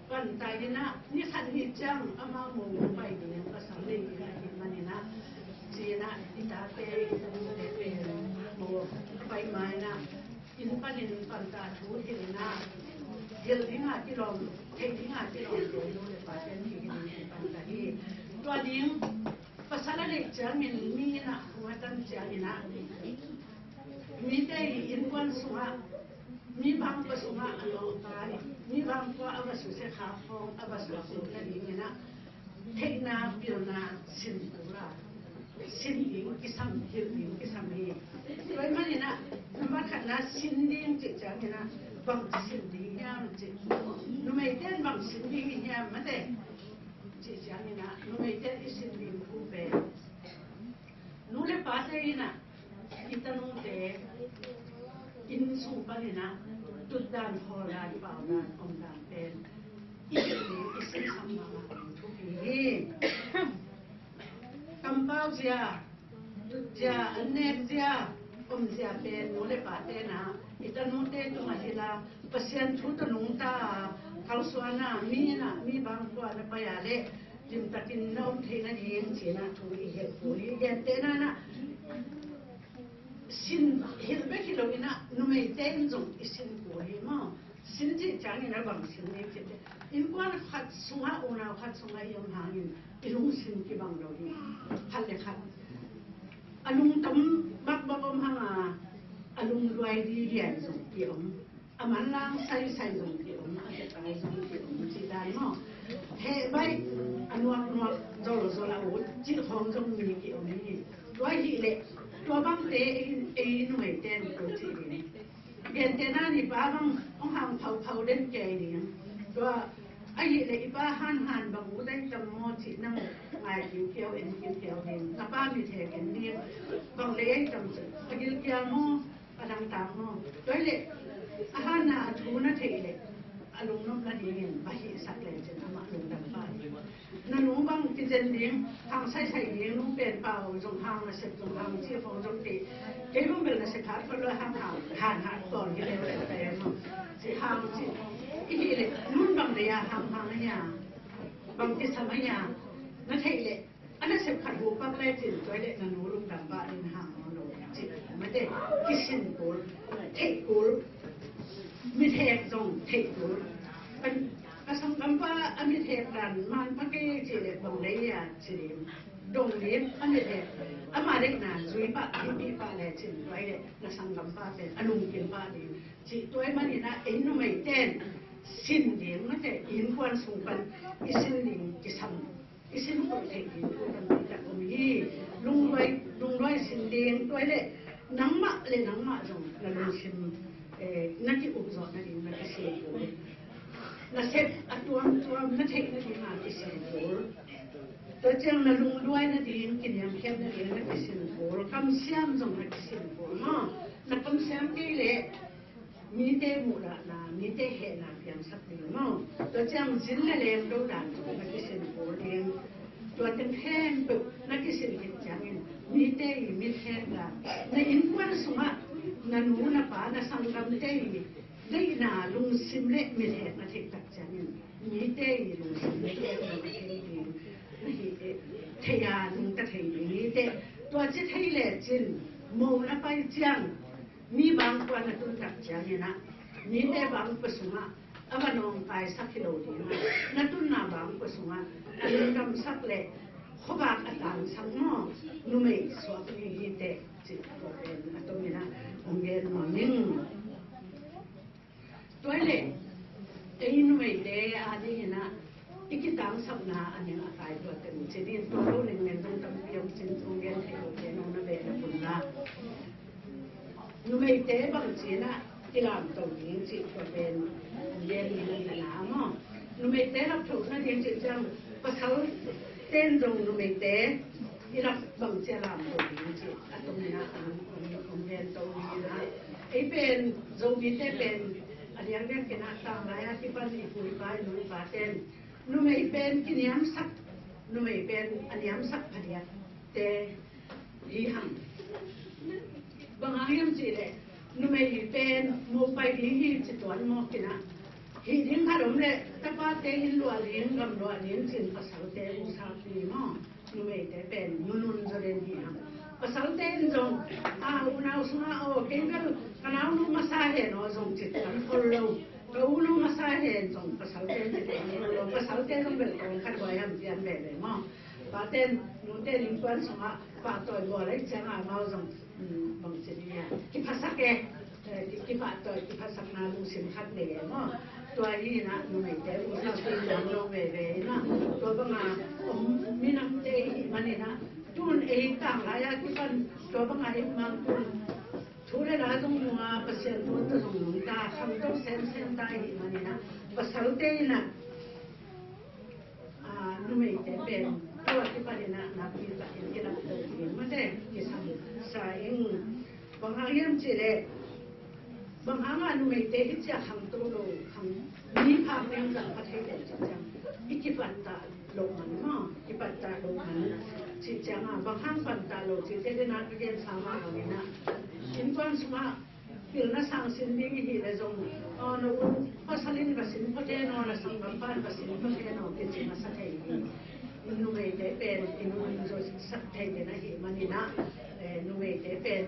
วันตายนะนี่ขันหิจังอามาโมไปเนี่ยภาษาเลยมันนี่นะจีนะอิตาเตอิตาลุเตเป็นโมไปมานะอินปันอินปันตาทูเทนะเดี๋ยวที่หาที่ลองเทที่หาที่ลองโนเดปาเตที่นี่ปันตาที่ตัวนี้ภาษาเล็กจังมีนะหัวตั้งจังนะมีแต่อินวันสุภามีบางภาษาอันโลกามีบางว่าภาษาเสขาฟองภาษาสุขนั่นเองนะเทนาบิลนาสินตุระสินยิงกิสัมฮิลยิงกิสัมฮีโดยมันนะมันขนาดสินดิ้งจิตจังนะบางสินดิ้งยามจิตนุ่มไม่เต้นบางสินดิ้งยามมันเต้จิตจังนะนุ่มไม่เต้นอิสินดิ้งผู้เป็นนุ่มเลยป้าเต้นะอิตานุ่มเต้อินสูปนินะตุดดานพอดานเปล่าดานอมดานเป็นอิสิสัมมาทุกทีกำเป้าเสียตุดเสียอันเนบเสียอมเสียเป็นนุ่มเลยป้าเต้นะอิตานุ่มเต้ตุมาฮิลาปัสยันทุตนุ่งตา เขาสวนน่ะมีบางคนไปอะไรจิมตะกินน้องเทน่ะดีเสียนะถูกอีเหตุผลอีเดนเตน่ะสินเห็นไปที่เราเนี่ยนะนุ่มเต้นจงอีสินกูเห็นมั้งสินที่จังเนี่ยนะบางสินเนี่ยคิดอินกว่าขัดสุงาอุณาขัดสุงายมหาอินอีลุงสินที่บางเราเนี่ยขัดเลยขัดอลุงตั้มบักบักอมหางอลุงรวยดีเดียนจงเกี่ยวอามันล้างใส่จงเกี่ยวอาจจะตายจงเกี่ยวจีได้มั้งเฮ้ใบอันวักโจโลโอ้จีห้องจงมีเกี่ยวนี่รวยดีเลยตัวบางเตะหน่วยเต้นตัวจีนเดินเต้นนั่นอีป้าบางห้องเผาเล่นใจเนี่ยตัวไอ้เลยอีป้าหันบางได้จำมอจีนั่งไงกินเที่ยวเองเองป้ามีเทกันเนี่ยบางเลยจำสิไอ้กินเที่ยวมั้งอะไรต่างมั้งตัวเลยอาหารน่ะทูน่ะเทเลยอารมณ์น้ำละดีเนี่ยไปสักเลยจะทำมาลงดังป้านั่นหนูบางกินเจนเลี้ยงทางใส่เลี้ยงนุ่งเป็นเปล่าจงทางมาเสร็จจงทางเชี่ยวฟองจงตีเกี่ยวกับเป็นละสิขาดก็เลยหางก่อนที่เราจะไปมั้งสิหางสิอีกเลยนุ่นบางเดียหางเนี่ยบางที่ทำเนี่ยนั่นเทเลยอันนั้นเสร็จขัดหูปั๊บเลยจิตตัวเด็กนั่นหนูลงดังป้าเองหางมันลงจิตไม่ได้กิสินกูเทกูไม่เทจงเทกูเป็นอาสมคำว่าอเมริกันมันพักเกจิเลบงเลยจิเลดงเลี้ยงอเมริกันอามาเด็กน่ะจุยปะที่มีปะเลยจิไว้เลยน่ะสังคำว่าเป็นอนุกินปะดีจิตัวมันนี่นะเอ็นไม่เต้นสิ้นเลี้ยงมันแต่อินควันสูงกันอิสินลิงจิทำอิสินตัวเทกินตัวกันจากอมีลุงรวยสิ้นเลี้ยงตัวเลยนังมะเลยนังมะจงนั่นลุงสิ้นนั่นที่อุปสรรคนั่นเองนั่นที่เสียโผนั่นเสร็จตัวนั่นเทคนั่นที่มาที่เสียโผตัวเจ้านั่นลุงด้วยนั่นที่กินยำเข้มนั่นเองนั่นที่เสียโผคำเสียมจงนั่นที่เสียโผมั้งนั่นคำเสียมที่เลยมีเตมุระนะมีเตเหนะเพียงสักนิดมั้งตัวเจ้าจินละเลมดูดันจงนั่นที่เสียโผเองตัวเต็มแค่ปุ๊บนั่นที่เสียเห็นจังมีเตมีแค่ละในอินควันสมันั่นหนูน่ะป้าน่ะสังคมเตยได้น่าลุงซิมเล่มีแห่มาเทคตักจังมีเตยลุงซิมเล่มาเทคดีนี่เทียลุงตะเทียมีเตตัวจิตให้เล่จินมองละไปจังมีบางคนน่ะตุ้งตักจังเนี่ยนะมีเตบางประสุมาอาวันน้องไปสักกิโลดีนะนั่นตุ้งน่ะบางประสุมาอันนี้กำสักเล่เขาบางอาการสังมอนุ่มสวดมีเตจิตตัวเป็นอัตโนมัติองเงินมันนิ่งตัวเล็กไอ้นุ่มเตะอะไรนะอีกต่างสับนาอันนี้อะไรตัวเต็มเจดีย์ตัวรู้หนึ่งเงินต้องทำเพียงจินองเงินที่โอเคน้องนั่นเป็นคนละนุ่มเตะบางทีนะที่เราตรงนี้จิตตัวเป็นเย็นมีหนามั้งนุ่มเตะรับถูกนั่นเองจิตจังภาษาเต้นตรงนุ่มเตะที่รับบางเจ้าลำตรงนี้จิตอัตโนมัติองเงินตรงนี้นะไอ้เป็นโจมีเตเป็นอันนี้เรียกกันนะตามรายที่ปันอีกุยไปนุ่มปาเต้นนุ่มเป็นกินยำสักนุ่มเป็นอันยำสักพอดีเตยี่ห้บางอย่างจีเลยนุ่มเป็นโมไปดีที่จิตวันโมกินะหินขนมเลยแต่ป้าเตหินลัวเลี้ยงกำลัวเลี้ยงจินภาษาเตอุษาปีมั้งนุ่มเตเป็นนุ่นจะเรียนยี่ห้ภาษาเตนจงอุณาอุสมาโอเคกันกันเอานุ่มมาสาเหตุว่าจงจิตกันคนเราก็อุณามาสาเหตุจงภาษาเตนจิตเราภาษาเตนต้องเป็นคนขัดไว้ยามเตียนแบบเลยมั้งป้าเตนนุ่นเตนอินควันสมาป้าตัวบัวเล็กจังอ่ะมาจงบางสิ่งเนี่ยที่ภาษาแกที่ป้าตัวที่ภาษานาลุสิมขัดเลยมั้งตัวนี้นะนุ่มเตอุษาปีน้องเราเว่ยนะตัวบางอ่ะมีน้ำเตยมันนี่นะตุนเองต่างหลายที่ปันตัวบางอย่างมันตุนทุเรศตรงหัวภาษาตัวตรงหัวตาคำต้องเส้นได้มันนี่นะภาษาเตยนะนุ่มเตเป็นตัวที่ปันนะนับยี่สิบที่เราตัวที่มันได้ที่สามสายบางอย่างเจริญบางอย่างนุ่มเตที่จะคำตัวโลคำมีภาพเรื่องจากประเทศจังอีกปันตาลงมันมั้งอีกปันตาลงมันจิตจังบางครั้งปันตาโลจิตได้นักเรียนสามัญนี่นะอินควันสมา ปิลน่าสังสินดิ้งหีเลยจงนู้นพอสลินภาษินพอเจนอละสังกัปานภาษินพอเจนอเป็นจิมาสัตย์อินุเมเตเป็นอินุนโจสัตย์เดนะหิมันนี่นะนุเมเตเป็น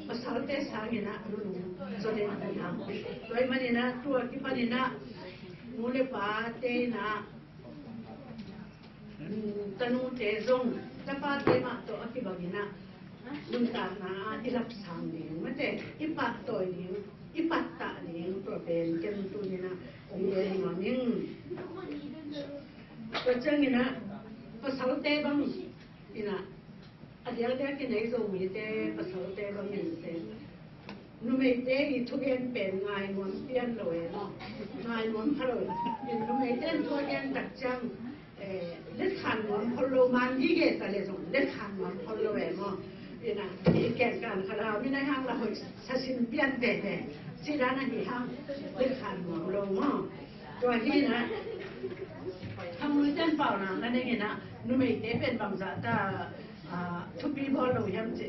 ภาษาเตสางินะนุนโจเดนบุญฮัมโดยมันนี่นะตัวที่มันนี่นะมูเลปาเตนะตนูเตจงจะปาเตมาตัวอภิบาลินะลุนตานาอิรับสังนี่มันเตอิปัตโตนี่อิปัตตะนี่ตัวเป็นเกมตุนี่นะองค์เองมันยิ่งตัวเจ้านี่นะภาษาเตบังนี่นะอันเดียวเดียวกินไหนจงมีเตภาษาเตบังนี่เตนูไม่เตอีทุกอย่างเป็นไงมันเปลี่ยนเลยเนาะไงมันพลอยนูไม่เตทุกอย่างตัดจังเล็กขันมันพลอยมันยิ่งเกิดอะไรจงเล็กขันมันพลอยเนาะนี่นะที่แก่การขนาดนี้ในห้างเราสัสินเปลี่ยนเตะที่ร้านอาหารห้างเล็กขันมันลงมั้งตัวที่นะทำมือเต้นเปล่านะนั่นเองนะนูไม่เตเป็นบางสัตว์ทุกปีพอเราเห็นเจ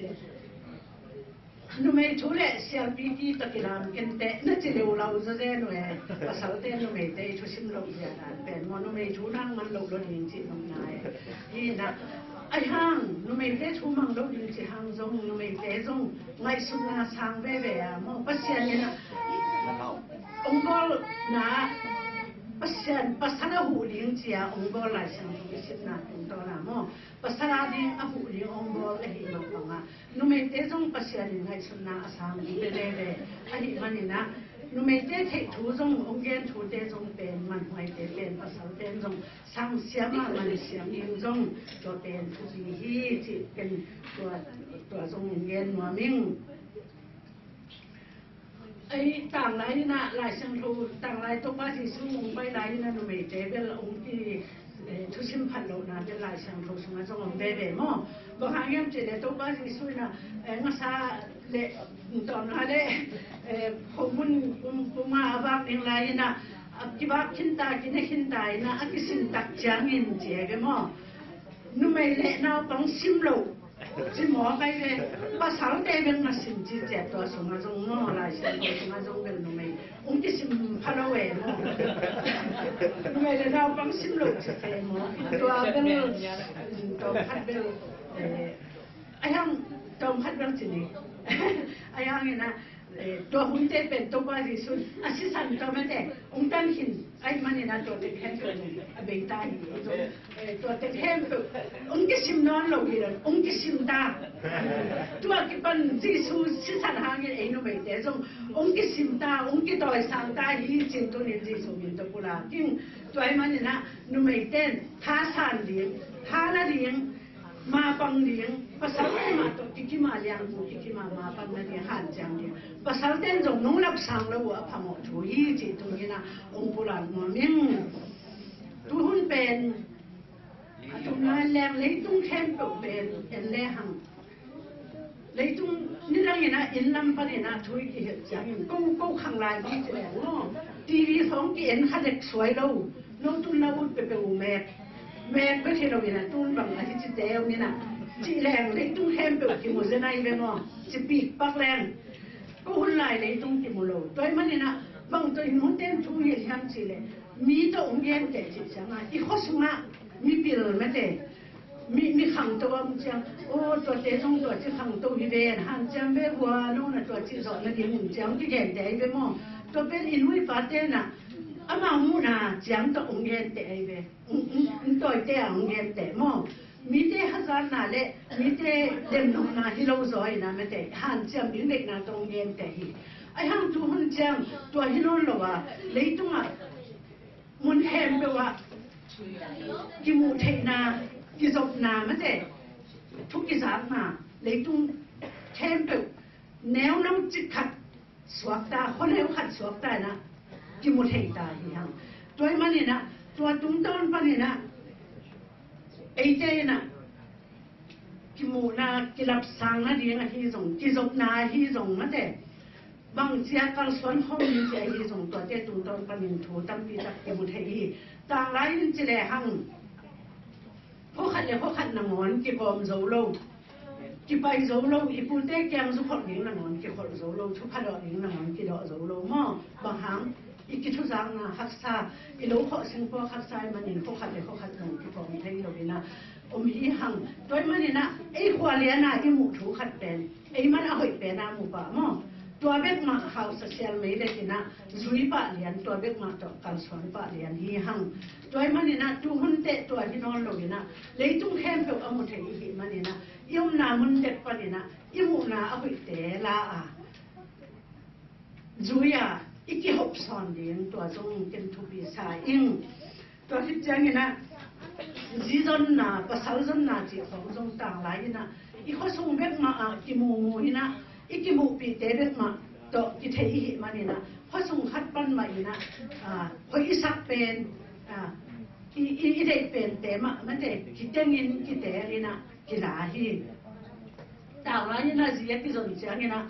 นูไม่ช่วยเสียปีที่ตะกี้รำกันเตะนั่นจะเร็วเราจะได้หน่วยภาษาเต้นูไม่เตช่วยชิมเราอย่างนั้นเป็นมันนูไม่ช่วยนั่งมันเราเราจริงๆน้องนายนี่นะไอ้ห้างนูไม่เตช่วยมันเราจริงๆห้างจงนูไม่เตจงไล่สุนัขช้างเว่ยๆมั่งภาษาเนี่ยนะองค์กรนะภาษาหูเลี้ยงเจียองค์กรหลายสิ่งที่สิบนาทีต่อหน้ามั่งภาษาดีหูเลี้ยงองค์กรเลยมันฟังอ่ะนูไม่เตจงภาษาดีไล่สุนัขช้างเว่ยๆไอ้มันนี่นะนูไม่เตเททูจงองค์การทูเตจงเป็นมันไม่เตเป็นภาษาเตจงสังเสียมามันเสียงยิงจงตัวเป็นผู้ที่ที่เป็นตัวจงเงินหัวมิ่งไอ้ต่างไรนี่นะหลายเสียงทูต่างไรตัวบ้านที่สู้องค์ไปไรนี่นะนูไม่เตเป็นองค์ที่ทุชิมพันโลนะเป็นหลายเสียงทูสมัยจงองค์เบๆมั่งบางครั้งยังเจอตัวบ้านที่สู้นะงั้นซาเละตอนนั้นเลยผมมาบ้านเองไรนะที่บ้านขินตากินขินตายนะกิสินตักจางเงินเจ๊กันมั่งนุ่มไม่เละน่าต้องซิมโลที่หมอไปเลยภาษาเตเป็นมาสินจีเจ็บตัวสมัยจงมั่งไรเสียงสมัยจงเป็นนุ่มไม่องค์ที่ซิมพะโล้มั่งนุ่มไม่เละน่าต้องซิมโลจะเตะมั่งตัวเป็นตัวพัดเป็นไอ้ยังตัวพัดเป็นสิ่งนี้ไอ้ยังนะตัวหุ่นเต้เป็นตัวบ้าที่สุดอาศัยสันตัวไม่ได้องค์ตั้งหินไอ้มันนี่นะตัวเต็มแข็งตัวนี้เบงตาอยู่ตัวเต็มแข็งตัวองค์ที่สิมนอนลงอยู่เลยองค์ที่สิมตาตัวที่เป็นที่สุดที่สันหางเองโนไม่ได้จงองค์ที่สิมตาองค์ที่ตัวสังตาหีจริงตัวนี้ที่สุดมีตัวกุลาจริงตัวไอ้มันนี่นะโนไม่ได้ท่าสันเลี้ยงท่าละเลี้ยงมาปังเลี้ยงภาษาเต้นมาตัวที่มาเลี้ยงตัวที่มาปังมาเลี้ยงหันจังเลี้ยงภาษาเต้นจงน้องรับสั่งแล้วว่าพามอช่วยจีตรงนี้นะองค์ปุราณมันมิ่งตัวหุ่นเป็นตัวนั้นแรงเลยตุ้งแข็งเป็นเอ็นเล่หังเลยตุ้งนี่เราเห็นนะอินลำปะเนี่ยนะช่วยที่เห็นจังก็ขังลายที่แหลงเนาะทีวีสองที่เอ็นขัดเด็กสวยเราน้องตุ้นเราเป็นอุเมฆแม่ก็ที่เราเห็นนะตุ้นบางอาทิตย์เดียวนี่นะจีแรงเลยตุ้งแข็งเป็นที่มุสลิมเป็นมั้งจะปีกปักแรงก็หุ่นลายเลยตุ้งที่มุโลตัวมันนี่นะบางตัวนุ่นเต้นทุ่งเยี่ยมจีเลยมีตัวองค์เยี่ยมแต่จีจังอ่ะอีกข้อสุงอ่ะมีปีร์ไม่แต่มีขังตัวมันจังโอ้ตัวเตะตรงตัวที่ขังตัววิเวนหันจังเบหัวนู่นน่ะตัวที่สองนั่นเองจังที่แก่แต่ไปมั้งตัวเป็นอินุยปาเต้น่ะอามามูน่ะจังตัวองค์เยี่ยมแต่ไปตัวเตะองค์เยี่ยมแต่มั้งมีเตะฮัซานน่ะเละมีเตะเด่นนุ่มน่ะที่เราสวยน่ะไม่แต่หันจังยิ่งเด็กน่ะตัวองค์เยี่ยมแต่ฮีไอ้หันตัวหันจังตัวที่นู่นหรอวะเลยตรงอ่ะมุนแฮมไปว่ากิมูเทนากิจบนาไม่แต่ทุกกิจารนาเลยตรงแฮมไปแนวน้ำจิตขัดสวกตาคนแนวขัดสวกตานะกิมูเทตาที่หังตัวมันนี่นะตัวตุ้งต้นปนนี่นะไอ้เจนะกิมูนากิรับสังนะดีนะที่ส่งกิจบนาที่ส่งไม่แต่บางเสียกันส่วนห้องนี้จะที่ส่งตัวเจ้าตุ้งต้นปนินถูตั้งปีตักกิมูเทอีต่างไรนี่จะแลหังพวกขัดเลยพวกขัดหนังหอนกี่กอมโซโล ki pai zo lo i pu te kyang zu khol ning na ngon ki khol zo lo thu pha do ning na ngon ki do zo lo mo ba hang i ki thu jang na hak sa i lo kho sing po hak sai man in kho khat le kho khat nong ki pom thei lo ina hi hang toy man ina ei khwa le na i mu thu khat pen ei man a hoi pe na mu pa moตัวเบกมาข่าวโซเชียลมีเดียนะจุยปะเลียนตัวเบกมาตัวการสอนปะเลียนฮีหังตัวมันนี่นะตัวหุ่นเตะตัวที่นอนลงนี่นะเลยตุ้งแคมเปอมุเทอีมันนี่นะยมนามันเด็กปะนี่นะยมุนาเอาไปเตะลาจุยอีกหกสอนเลียนตัวจงเป็นทุบีสายอิงตัวที่จังนี่นะจีจนนะภาษาจนนะจีของจงต่างหลายนี่นะอีกข้อส่งเบกมากิมูนี่นะอีกบุปีเตเบกมาต่อกิเทอีมันนี่นะเพราะส่งคัดปั้นมาอีนะเพราะอีสักเป็นอีเด็กเป็นเตมะมันเด็กกิเตงินกิเตลีนะกิลาฮีต่างร้านนี่นะจีกิจนเจียงนี่นะ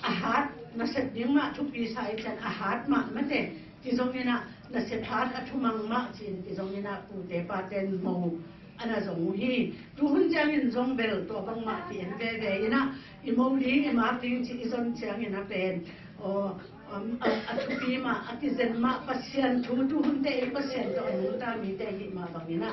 อาหารน่าเสพยิ่งมาทุกปีใส่เจนอาหารมามันเด็กกิจนนี่นะน่าเสพพาร์ททุมังมาจีนกิจนนี่นะปูเตปาเตนโมอันนั้นสงฮีดูหุ่นเจ้าอินทรงเบลตัวบังมาที่เอ็นเวนะอิโมลีอิมาติงที่อิจนเจ้าอินนะเป็นอัตุปีมาอัติเซนมาพัศยันทูดูหุ่นเตะพัศยันตัวอนุตามีเตะหิมาบังนะ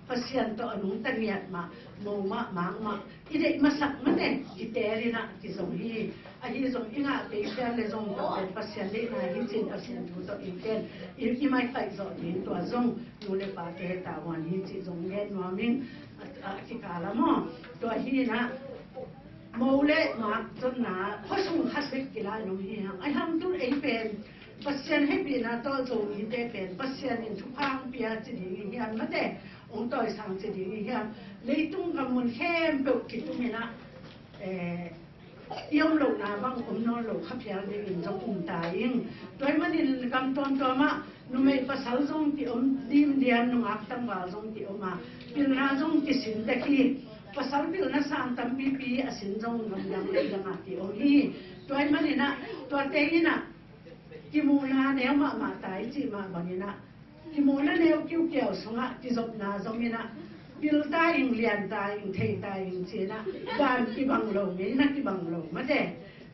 พัศยันตัวอนุตาเนียดมาโมมามังมาอีเด็กมาสักมันเด็กกิเตลีนะกิสงฮีอันนี้สงอิงะเป็นเจ้าเลยสงตัวเป็นพัศยันเด็กนะหิจินพัศยันทูตัวอินเทนอีไม่ไฟสอดหินตัวสงดูเลยปาเตตาวันหิจิสงเย็นมามิงกิกาละมอตัวฮีนะโมเลมาจนหนาเพราะส่งคัดเล็กกีฬาหนุ่มฮีฮังไอฮังตุ้นเอเป็นปัศยันให้ปีนาต่อโจมีเตเป็นปัศยันอินทุพังเปียจิดีฮีฮันมาเตองต่อยสังจิดีฮีฮันเลยตุ้งกำมุนเข้มเปิดกิจตุมินะยมหลงนาบังอมนอนหลงขับยาเดินจงตายยิงโดยมันดินกำตอนตัวมาหนุ่มภาษาจงที่อมดิมเดียนนุ่งอักตั้งว่าจงที่อมมาเป็นนาจงที่สินตะกี้ภาษาเป็นนักสร้างตั้มปีอสินจงกำยังเลยยังที่อมฮีโดยมันนี่นะตัวเตยนะกิมูนาแนวมาตายจีมาบันนี่นะกิมูนาแนวคิวเกี่ยวสงะกิจบนาจงนี่นะบิลตายอิงเลียนตายอิงเทตายอิงเจนะบ้านกิบังลงนี่นะกิบังลงมาเ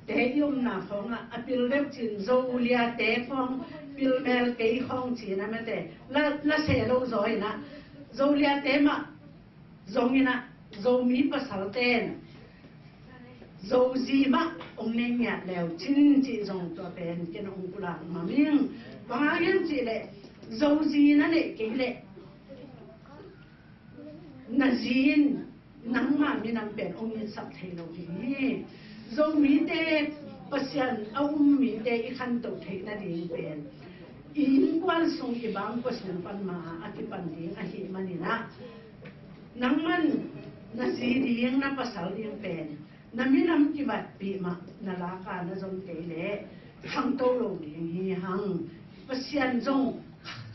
ตยมนาฟองอ่ะบิลเล็บจินโซเลียเตฟองบิลเมลเกยฟองจีนะมาเตละเสโลโซยนะโซเลียเตมาโซนี่นะโซมีภาษาเตนโซจีมาองเนียดแล้วชินจีจงตัวเป็นกินองกุลามามิงบางอย่างจีเลยโซจีนั่นเองเกเลยนาจีนนังมามีนำเป็นองค์ยินสับเทโลดีจงมีเตปัศยันเอามีเตอีขันตุเทนาดีเป็นอินกวนทรงอิบังปัศยันปันมาอธิปันดีอหิมันินะนังมันนาจีดียงนับภาษาเรียงเป็นนามินำกิบัดปีมานาลากานาจงเตเลขังโตโลดีฮีหังปัศยันจง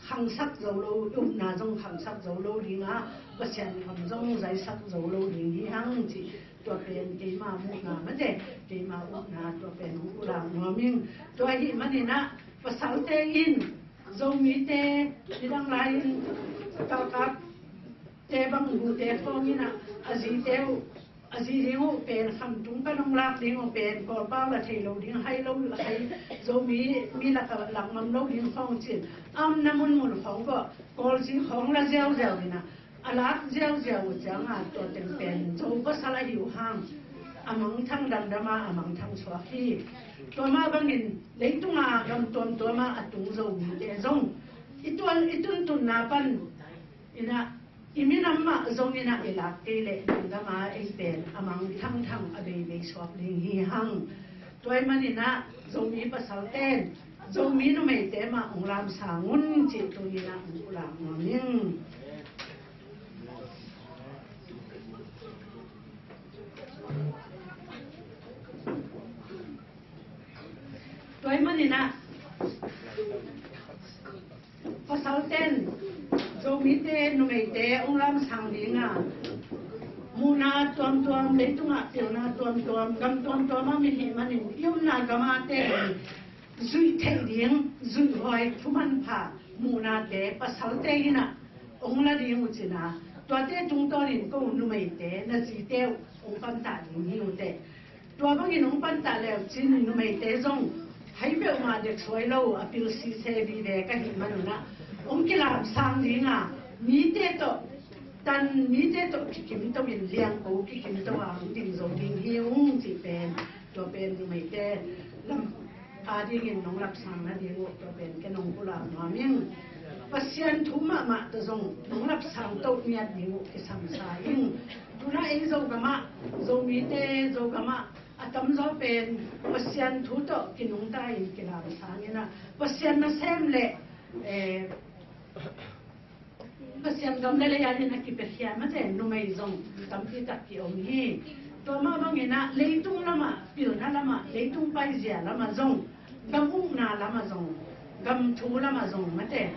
ขังสักโจโลอุ้มนาจงขังสักโจโลดีนะปัศยันขังจงใจสักโจโลดีฮีหังจีตัวเป็นเกมามุนามันเจเกมาอุนาตัวเป็นอุลางหัวมิงตัวหิมันนี่นะภาษาเตยินจงมีเตที่ดังไรตากับเตบังหูเตฟองนี่นะอาจีเตวอาจีเลี้ยงเป็นคำตุ้งก็ต้องรักเลี้ยงเป็นก่อเป้าละเทโลเลี้ยงให้เราให้จงมีหลักหลักมันโลกเลี้ยงฟองจีนอ้ำน้ำมันของก็กอลจีของละเจ้านี่นะอาลักเจ้าจังตัวเต็มเป็นโจก็สลายอยู่ห้างอามังทั้งดังดมาอามังทั้งสวาฟีตัวมาบางนินเลยตุงยอมตัวมาอัตุงโจมีเดจงอีตุนนาปันอินะอีมินำมาจงอินะอิลักเกเลดังดมาเอเป็นอามังทั้งอเบยสวาฟีฮีหังตัวมันอินะจงมีภาษาเต้นจงมีนุ่มเตมาองรามสางุนจิตตัวอินะองกุลาหัวมิงตัวมันนี่นะภาษาเต้นโจมีเตนุ่มเตองรำสังดิงอ่ะมูนาตัวเลยตุงอ่ะเตียวนาตัวกำตัวมันมีหิมันนี่ยมนากำมาเตจุยเทดิงจุยหอยทุมันผ่ามูนาเตภาษาเตนะองละดิงอุจินะต ตัวเต้จุงตอนนี้ก็นุ่มเต้น่ะจีเต้องปันตาดิหิวเต้ตัวบางทีองปันตาแล้วจีนุ่มเต้จงให้เบลมาเด็กสวยเราอภิสิเซบีเวก็เห็นมันนะองค์กีฬาสังลิงอ่ะมีเต้ตัวตันมีเต้ตัวคิมตัวเป็นเลี้ยงกูคิมตัวดิ่งโจดิ่งหิวจีเป็นตัวเป็นนุ่มเต้ลำอาดิเงินน้องรับสังนะดิ่งตัวเป็นแกน้องกุหลาบน้ำยังpasien thuma ma to zong nong lap sang to miat niu ke samsa in tuna ei zo gama zo mi te zo gama atam zo pen pasien thu to kinung ta in ke la sang ina pasien na sem le pasien gam le ya ni na ki pe khia ma te nu mai zong tam pi tak ki om hi to ma bang ina leitung lama pil na lama leitung pai zia lama zong gam na lama zong gam thu lama zong ma te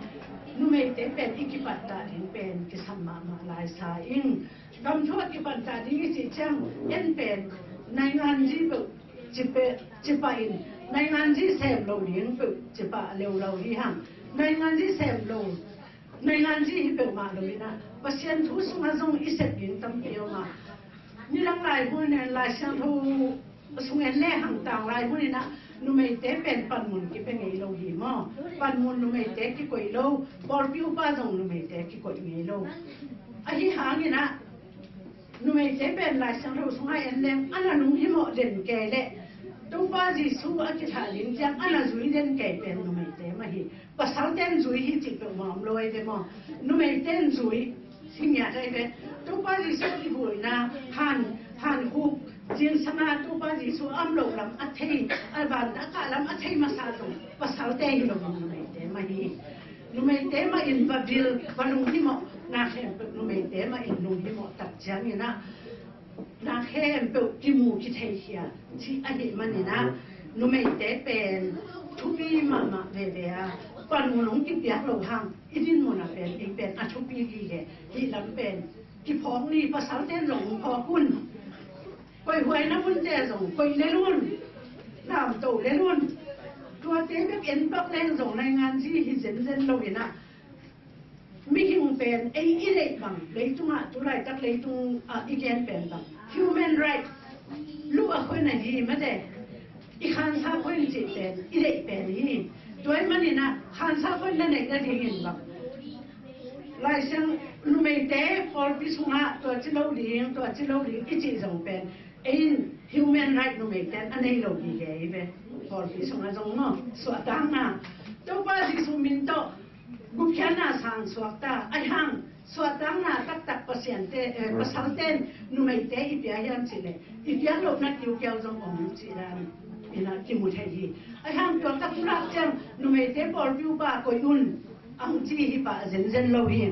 nu mei te pen ikipat ta din pen ki samma ma lai sa ing gam thua ki pan ta ding si chang en pen nai ngan ji bu chi pa in nai ngan ji sem lo ning bu chi pa leu lo hi hang nai ngan ji sem lo nai ngan ji hi pe ma lo na pasien thu su ma zong i set yin tam ki ma ni lang lai bu ne lai sang thu sung en le hang tang lai bu ni na nu mei te pen pan mun ki pe ngei lo hi mo pan mun nu mei te ki koi lo por piu pa zong nu mei te ki koi ngei lo a hi ha ngi na nu mei te pen lai sang lo sung ai en leng ana nu hi mo den ke le tu pa ji su a ki tha lin jang ana zui den ke pen nu mei te ma hi pa sang ten zui hi chi pe mom loi de mo nu mei ten zui sing ya dai be tu pa ji su ki bui na han hu jin sana tu pa ji su am lo lam a thei a ban da ka lam a thei ma sa lo pa sa te hi lo nu mei te ma hi nu mei te ma in ba bil ba lu hi mo na khem pe nu mei te ma in lu hi mo tak chang ni na na khem pe ki mu ki thei hia chi a hi man ni na nu mei te pen thu pi ma ve ve a pan mu long ki piak lo hang i din mo na pen i pen a thu pi ki he hi lam pen ki phong ni pa sa ten long pho kun quay huay nó muốn thế rồi quay lên luôn làm tổ lên luôn tua tế biết yến bắc lên rồi này ngàn gì thì dần lâu vậy nè mi hình bền ấy ý lệ bằng lấy tung hạ tu lại các lấy tung ý kiến bền bằng human right lúc ở khối này gì mà thế ý khán sa khối này chỉ bền ý lệ bền gì tôi mà nè khán sa khối này cái gì hình bằng lại sang lúc mấy tế for bị sung hạ tôi chỉ lâu liền ý chỉ dòng bền in human right no make that anei lo gi ge be for bi song a jong no so ta na to pa ji su min to gu khya na sang so ta ai hang so ta na tak pasien te pasal ten no make te i pya yan chi le i pya lo na kiu kyao jong ong chi ran ina ki mu thai hi ai hang to ta pura chang no make te por piu pa ko yun ang chi hi pa zen lo hi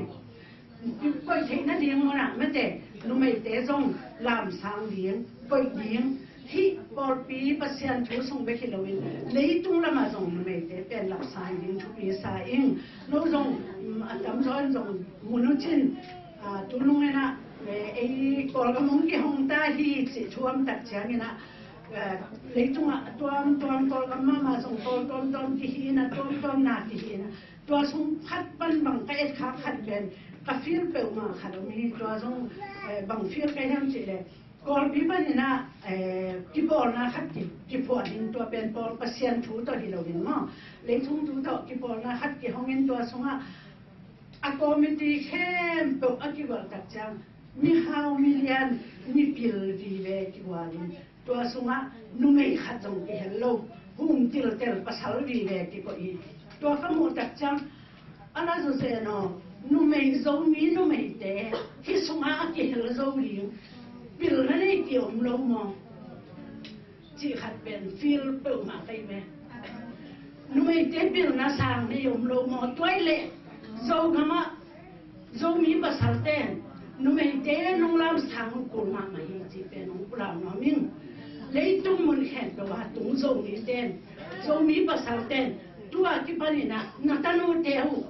ko thei na ding mo na ma te nu mei te zong làm sang liếng quay liếng hi bor pi pasien thu song be ki loin lei tung lama zong nu mei te pen lap sai liếng thu pi sa ing no zong atam zong munu chin tu lung na ei kol ga mong ki hong ta hi chi thuam tak chang ina lei tung tuam kol ga ma zong tom ki hi na tom na ki hi na tua sung khat pan bang ka et kha khat ben ka fil pe ma khalomi tua sung bang fil ka ham chi le kol bi ban na ki bor na khat ki pho din tua pen por pasien thu to hi lo din mo le thung tu to ki bor na khat ki hongin tua sunga a committee khem pe a ki wal tak chang mi how million mi pil vi ve ki walin tua sunga nu mei khat jong ki hello hum til tel pasal vi ve ki ko i tua ka mo tak chang ana zo se no nu mei zo mi nu mei te ki sunga ki hel zo li bil na nei ki om lo mo chi khat ben fil pe ma kai me nu mei te bil na sang ni om lo mo toile zo gama zo mi pasal ten nu mei te nong lam sang ku ma ma hi chi pe nong pula no ming lấy tung mun khen pe wa tung zo mi ten zo mi pasal ten tua ki pani na tanu teu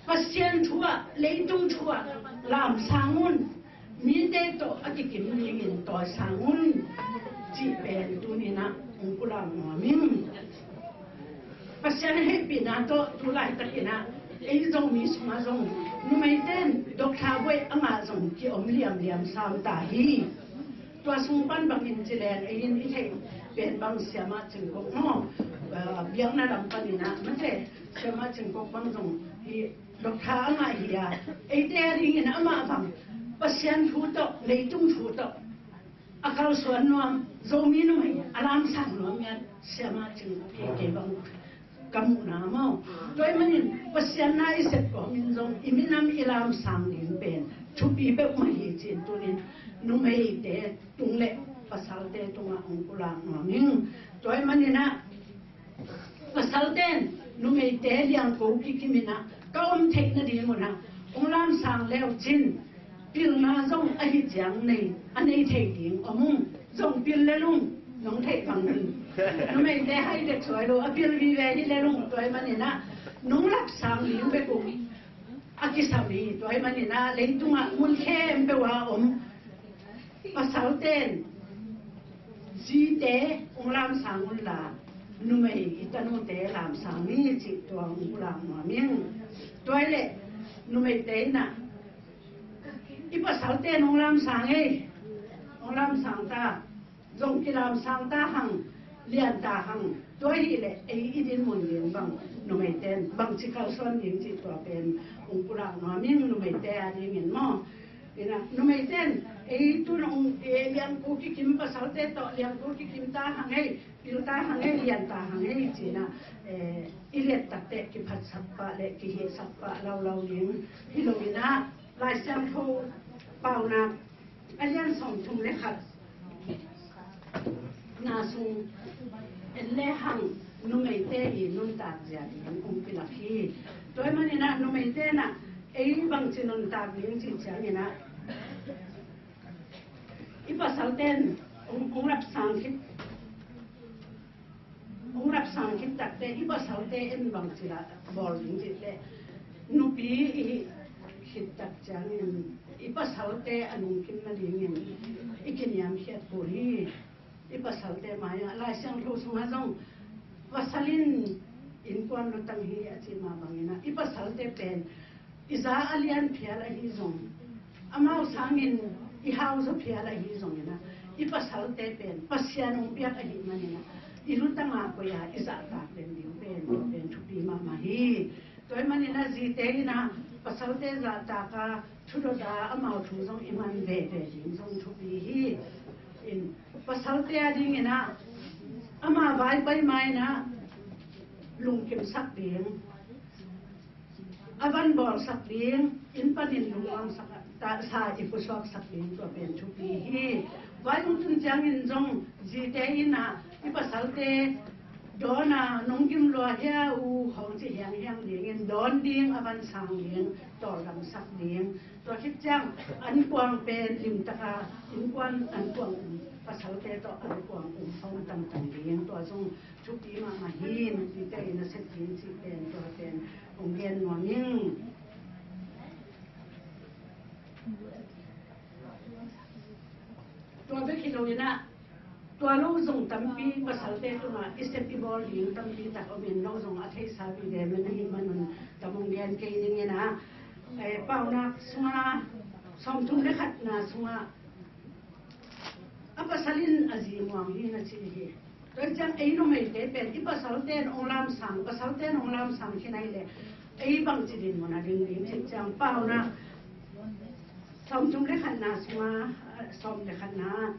pasien thua lấy tung thua làm sangun mi te to akikim lingin to sangun chi pen tu ni na ung pula no ming pasien he pi na to tu lai ta ki na ấy dòng mi sung a dòng nu mai ten dok tha boi anga dòng ki om liam sam ta hi tua sung pan bang in chilen ấy in thei pen bang siama ching ko no biang na lam panina mate siama ching ko bang dòng hi dok tha anga hi ya ấy te ring in ama bang pasian thu to nei tung thu to akal suan nuam zomi nu mai alam sang nuam ya siama ching ke bang kamu nama, toy manin pasian na iset ko min zong iminam ilam sang din pen thupi be mahi chin tunin numei te tungle pasal te tunga ongkula ngaming toy manina pasal ten numei te liang ko kikimina ka thek na di mona onglam sang leo chin pil na zong ahi jang nei anei thei ding omung zong pil le lung nong thei bang ni nó mình để hay để soi lo apil vi về đi lên luôn tuổi mà nè nông lập sang liu be cũng aki sao đi tuổi mà nè lấy tung à muốn khem be wa pasal ten gì thế ông làm sang ông là nó mình ít nó để làm sang mi chỉ tuang ông làm mà miếng tuổi lệ nó mình để nè ít pasal ten ông làm sang ấy ông làm sang ta dùng cái làm sang ta hằng liên ta hằng tôi hi lệ ấy idin mun liên bằng nó mày tên bằng chỉ khảo xuân những chỉ tòa bên ông cụ lão nói miếng nó mày tên đi miền mò thì là nó mày tên ấy tu ông liên cố cái kim pa sáu tên tọ liên cố cái kim ta hằng ấy liên ta hằng ấy liên ta hằng ấy chỉ là liên tắc tệ cái phát sắp pa lệ cái hệ sắp pa lâu liên hi lâu na lại xem thu bao na anh liên sống chung lệ khát na sung le hang nu mei te i nun ta ja ong pila khi toy mani na nu mei te na ei bang chin nun ta ling chin cha ni na ipa sal ten ong rap sang khit tak te ipa sal te en bang chila bol ling chi te nu pi i khit tak cha ni ipa sal te anung kim na ding ni ikiniam hiat poli ipasal te maya lai sang thu sunga jong wasalin in kwan lo tang hi achi ma bangina ipasal te pen iza alian phiala hi jong amau sangin I hau zo phiala hi jong ina ipasal te pen pasian ong pia ka hi manina ilutanga ko ya iza ta pen di pen thupi ma ma hi toy manina ji te ina pasal te za ta ka thudo da amau thu jong iman ve jing jong thupi hi in pasal te ading ina ama vai pai mai na lung kim sak ding avan bol sak ding in panin lung sak ta sa ti pu sok sak ding to pen thupi hi vai lung tun jang in jong ji te ina I pasal te dona nong kim lo hia u hong chi hiang ding in don ding avan sang ding to lam sak ding to khit jang an kwang pen lim taka in kwan an kwang pasal te to an kwang phong tam ding to jong thupi ma ma hin ti te na set din chi pen to pen ong gen no ning to be kilowina tua lo zong tampi pasal te tunga istepi bol ding tampi tak omen lo zong athei sa bi de men hi manun tamong gen ke ning ina pauna sunga som tum le khat na sunga apasalin azim wang hi na chi hi to jang ei no mai te pen I pasal ten onglam sam khinai le ei bang chi din mona ding ding chi chang pauna som tum le khat na sunga som le khat na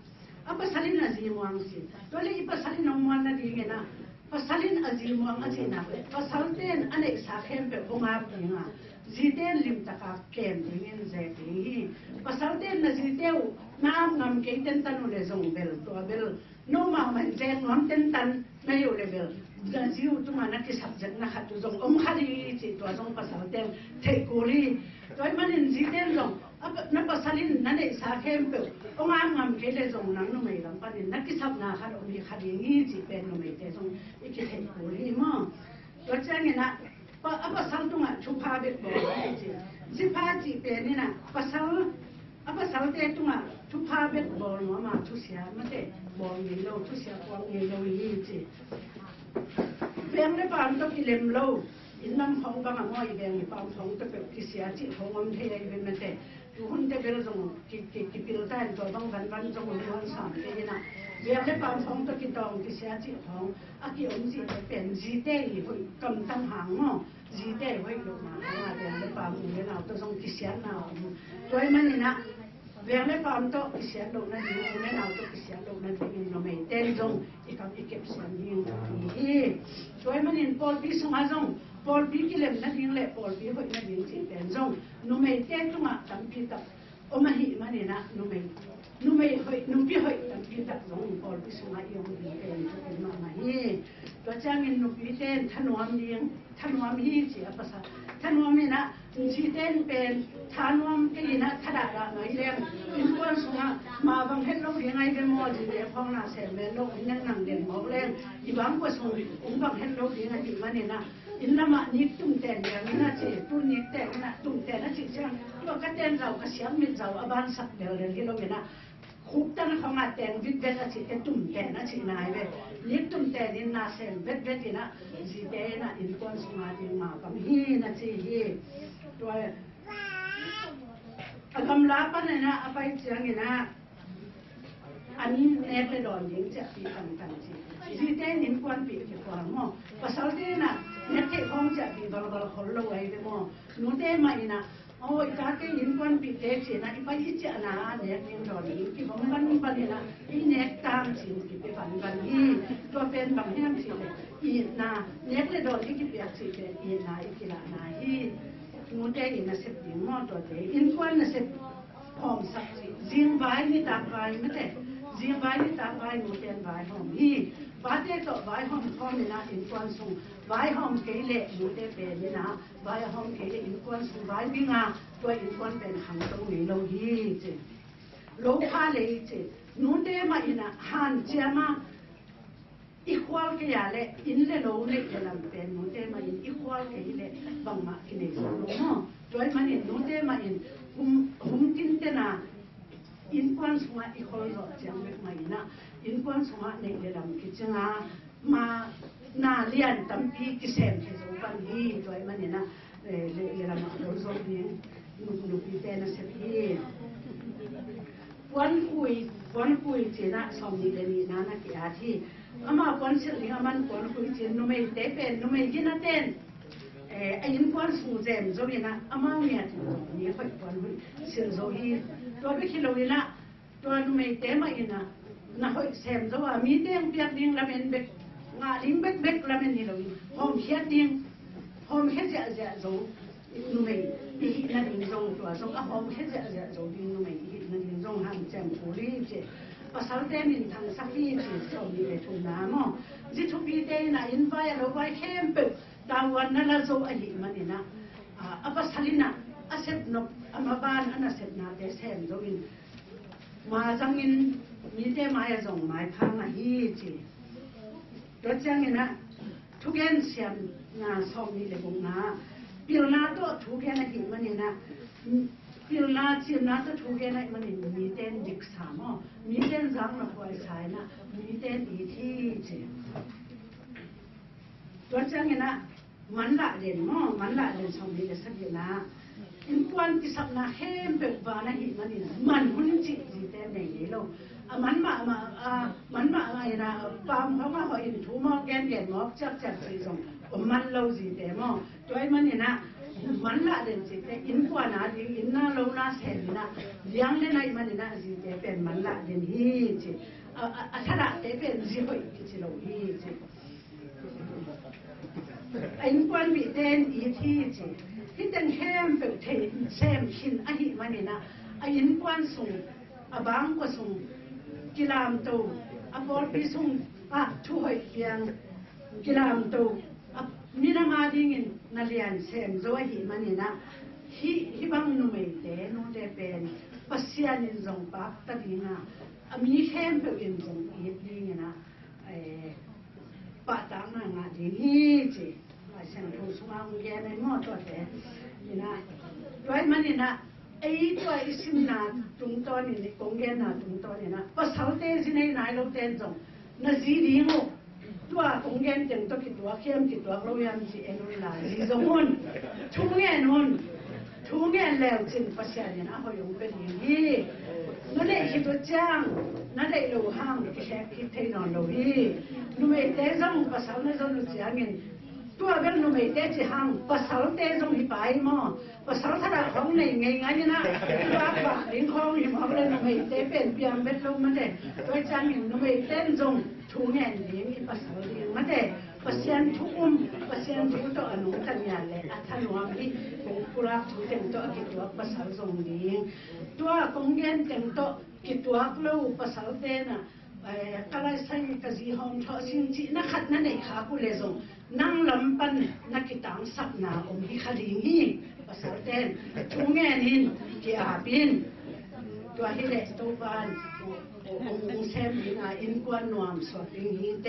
apasalin azimuang si tole ipasalin ongman na dingena pasalin azimuang achina pasalten ane sa khempe onga pinga ziten lim taka kem dingen zeti pasalten na ziteu nam ngam ke ten tanu le zong bel to bel no ma man zen ngam ten tan na yo level da ziu tu mana ki subject na khatu zong om khari chi to zong pasalten thei koli toy manin ziten zong na pasalin na ne sa khempe onga ngam ke le zong nang no mai ram panin na ki sab na khar omi khari ngi chi pen no mai te zong iki thei koli mo to chang na pa apa sang tunga chupa be bo ji pa ji pe ni na pasal apa sal te tunga chupa be bo mo ma chu sia ma te bo ni lo chu sia ko ni lo yi chi pem le pan to ki lem lo อินน้ำของบางง่อยแดงปามของตะเปียกกิเสียจิของอมเทยเป็นมันแต่ดูหุ่นเตเบลจงกิปิลใต้ตัวบางวันจงมีวันสามเทนะเบียร์ได้ปามของตะกิตองกิเสียจิของอากิอมจิเป็นจีเต้หุ่นกำตั้งหางเนาะจีเต้หุ่นลงมาเบียร์ได้ปามหุ่นเนี่ยเราตัวจงกิเสียเราโดยมันนี่นะเบียร์ได้ปามโตกิเสียลงนั่นอยู่เนี่ยเราตัวกิเสียลงนั่นเป็นเราไม่เต้นจงอีกคำอีกเก็บเสียงยิงที่โดยมันนี่พอพี่สมัยจงพอพี่กิเลมนั่นยิงเละพอพี่หุ่นนั่นยิงจีเป็นจงนุ่มไม่เต้นจงอ่ะตั้งพี่ตับโอ้มาหิมันนี่นะนุ่มไม่หุ่นนุ่มพี่หุ่นตั้งพี่ตับจงพอพี่สมัยยังดีเป็นจงเป็นมาหิตัวจ้างเงินนุ่มพี่เต้นท่านวมเลี้ยงท่านวมหิเสียภาษาท่านวมนี่นะจีเต้นเป็นท่านวมก็ยินะท่าด่าหน่อยเลี้ยงอินควนสงะมาบางเห็นลูกยังไงเป็นมอจีเดียพองนาเสร็จเป็นลูกนั่งนั่งเด่นหมอกเลี้ยงอีบางก็ส่งบางเห็นลูกยังไงที่มันนี่นะอินละมานิตุ้มแต่เนี่ยนี่นะจีตุ้มนิแต่นะตุ้มแต่นะจีเช่นตัวก็เต้นเราก็เสียงมิดเราอบานสักเดียวเลยที่เราเนี่ยนะคุกตั้งของอาแต่งวิดเวทจีเต้ตุ้มแต่นะจีนายเว้นิตุ้มแต่ดินนาเซนเวทที่นะจีเต้นะอินควนสงะที่มาบางฮีนะจีฮีตัวกำลังปั้นนะไปเชียงนี่นะอันนี้แนบเลยดอนยิงจะปีกันจีเต้นินควนปีกี่คนมั้งภาษาเต้นะเน็ตเทคองจะปีบลาคนละวัยเดมั้งนู้นเต้มาอีนะโอ้ยตาเต้นินควนปีเต้จีนะอีไปอีเจ้านะเน็ตยิงดอนยิงกี่บังบันนี่นะอีเน็ตตามจีกี่ไปบันนี่ตัวเป็นบางแห่งจีเลยอีนะเน็ตเลยดอนยิงกี่ปีจีเป็นอีนะอีกี่ละนะอีนู้นเต้อีนะเสพดิ้งมั้งตัวเต้อินควนนะเสพหอมสักจีจิงใบนี่ตาใบไม่เต้จิงใบนี่ตาใบนู้นเต้ใบหอมอีบาดเจ็บต่อใบหอมข้อนี่นะอินควนส่งใบหอมเกลี่ยนู้นเต้เป็นนี่นะใบหอมเกลี่ยอินควนส่งใบวิ่งอ่ะตัวอินควนเป็นหางตรงนี้เราฮีจีโลภะเลยจีนู้นเต้มาอีนะหันเจ้ามาอีควอลque ya le in le lo le que la pen no te ma in equal que le bang ma que le so no joy man in no te ma in tin te na in kwan sunga equal ro jang me ma ina in kwan sunga ne le lam ki changa ma na lian tam pi ki sem ke so pan hi joy man ina le lam ro so ni nu pi te na se piวันคุยเจนะสมนิเลนีนานะกี่อาทิอามาวันเสลิงอามันวันคุยเจนุไม่เตเป็นนุไม่ยินเต้นไอ้ยินวันสูงเจมโจยนะอามาเนี่ยนี่ค่อยวันคุยเสียงโจยตัวไปคิดเราเลยละตัวนุไม่เตมาอินะนะค่อยเซมโจว่ามีเต้งเปียกดิ้งละเมนเบกงาดิ้งเบกละเมนนี่เราหอมเฮียดิ้งหอมเฮียจะโจนุไม่อีนั่นดิ้งโจตัวโจอ่ะหอมเฮียจะโจดิ้งนุไม่นั่นจงหันแจมกุลีเจภาษาเต้นินทางสักทีเจสมดีเลยทุนน้ำอ๋อจิทุบีเต้น่ะอินไว้เราไว้เข้มเปิดดาววันนั่นละโซอาหิมันนี่นะภาษาลินะอาเซบนกมาบ้านอันอาเซบนาเตเซมโดอินมาจังอินมีเต้มาอย่าส่งหมายพังอ่ะฮีเจรถจังอินนะทุกอย่างเสียมงานสมดีเลยบุญนะพิลนาโตทุกอย่างอ่ะหิมันนี่นะพิลนาจีนน่าจะถูกแค่ไหนมันมีเต้นดิกสามอ๋อมีเต้นจังนะคอยใช้นะมีเต้นอีที่เจ้ตัวจังนะมันละเด่นอ๋อมันละเด่นสมดีเลยสักอย่างนะอินควันที่สักนะเข้มเบิกบานนะหิมันนี่นะมันหุ่นจีเต้นอย่างนี้ลูกมันมาอะไรนะปามเขามาหอยถูมอแกนหมอกจับสีส่งมันเราจีเต้มอ๋อตัวมันนี่นะมันละเด่นสิแต่อินกว่านาดีอินน่าเราน่าเสียนะยังเล่นอะไรมันน่าสิแต่เป็นมันละเด่นฮีจิถ้าละแต่เป็นสิหอยกิจเราฮีจิอินกว่ามีเด่นอีที่จิที่เด่นแค่เป็นเทนเซมชินอะหิมันนะอินกว่าส่งบางก็ส่งกิลามโตบอลปีส่งช่วยเพียงกิลามโตมีนามาดิ่งนัลยันเซมโซหิมันนี่นะฮิบังนุไม่เตนุเตเป็นปัสยานินจงปักตัดินะมีเข้มเป็นอินจงอีดิ่งนะปัตตังนังอาดิ่งฮีจีมาเซนทุสมาอุเยนในหม้อตัวเตนี่นะด้วยมันนี่นะไอ้ตัวอิสิมนาตรงตัวนี่กงเกนนาตรงตัวนี่นะภาษาเตสิในนายเราเตนจงนาจีดิ่งโอ ตัวคงเงินจังตัวกี่ตัวเข้มกี่ตัวเรายังจีเอ็นรุ่นหลายสมุนทุ่งเงินหุ่นทุ่งเงินแล้วจึงประชาชนเขายงเป็นอย่างนี้นั่นแหละคิดตัวจ้างนั่นแหละเราห้ามที่แค่คิดให้นอนเราอีนุ่มเตะจงภาษาเนี่ยจงรู้จักเงินตัวเป็นนุ่มเตะจีห้างภาษาเตะจงหิบายมั้งภาษาถ้าเราของในไงนะว่าว่าลิงของหิมะเลยนุ่มเตะเป็นเปียงเป็นลมมันเด็ดตัวจ้างเงินนุ่มเตะจงทุ่งเงินเลี้ยงภาษาเลี้ยงมันเด็ดภาษาทุ่งภาษาทุ่งตัวอนุตัญญาเลยอัฐานวมที่เป็นกุลาทุ่งเต็มตัวกี่ตัวภาษาจงเลี้ยงตัวคงเงินเต็มตัวกี่ตัวเราภาษาเตน่ะก็เลยใช้กระสีหอมทอสินจีนักขัดนั่นเองค่ะกุเลซงนั่งลำปันนักกิตังสักนาอมพิคดีนี่ภาษาเต้นทุ่งเงินนินกี่อาบินตัวฮิเลตัวบานองเซมนะอินกวนนวมสวดอินฮีเต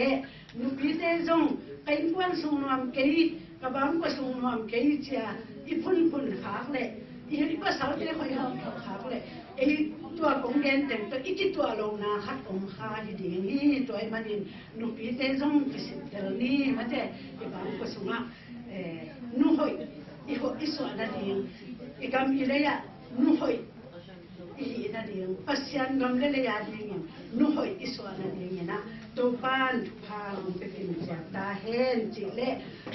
นุพิเตซงอินกวนสงนวมเกยกบางก็สงนวมเกยเชียอีพุ่นขากเลยอีภาษาเต้คอยหอมขากเลยตัวคงเงินแต่งตัวอีกตัวลงนาขัดองคาดีนี่ตัวมันนุพิเตซงกิสิเดลนี่มาเจอีบางก็สงะนุหอยอีหอยสวนนั่นเองอีกำอีเลยะนุหอยอีนั่นเองปัสยันกำเลยะดีงี้นุหอยอีสวนนั่นเองนะตัวบ้านทุพางไปกินจากตาเห็นจิเล่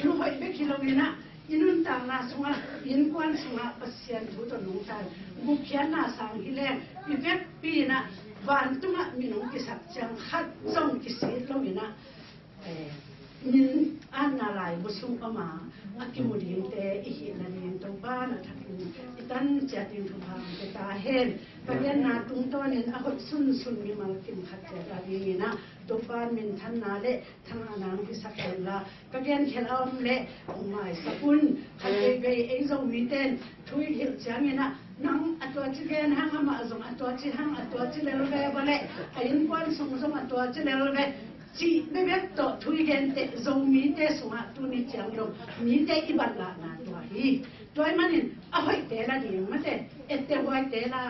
นุหอยไปกิโลเมตรอินุนต่างนาสงะอินกวนสงะปัสยันทุตนุงตันบุกยันนาสังกิเลอีเวกปีนะวันตุงะมินุกิสักจังขัดจงกิสิโลมินะมินอันนาลายบุษุอมาอากิมุดินเตอิหินาดินตัวบ้านทักอิตันจัดินทุพางเตตาเห็นปะเยนาตุงตัวนินอหดสุนมีมังกิมขัดเจตาดีนะตัวบ้านมินทันนาเละทังอนางพิสักเนละปะเยนเขลอมเละองไม้สกุลขัดเบยเอซงมิเตนทุยหิลจามินะนังอัตัวจิเกนหังอามาซงอัตัวจิหังอัตัวจิเลลเวบเละอายินกวนซงอัตัวจิเลลเวจีไม่เบ็ดต่อทุยเกนเตจงมีเตสมาตุนิจังลงมีเตอิบัลลานาตัวฮีตัวมันนี่อ่ะหอยเตละดีมั้งเตเอเตหอยเตละ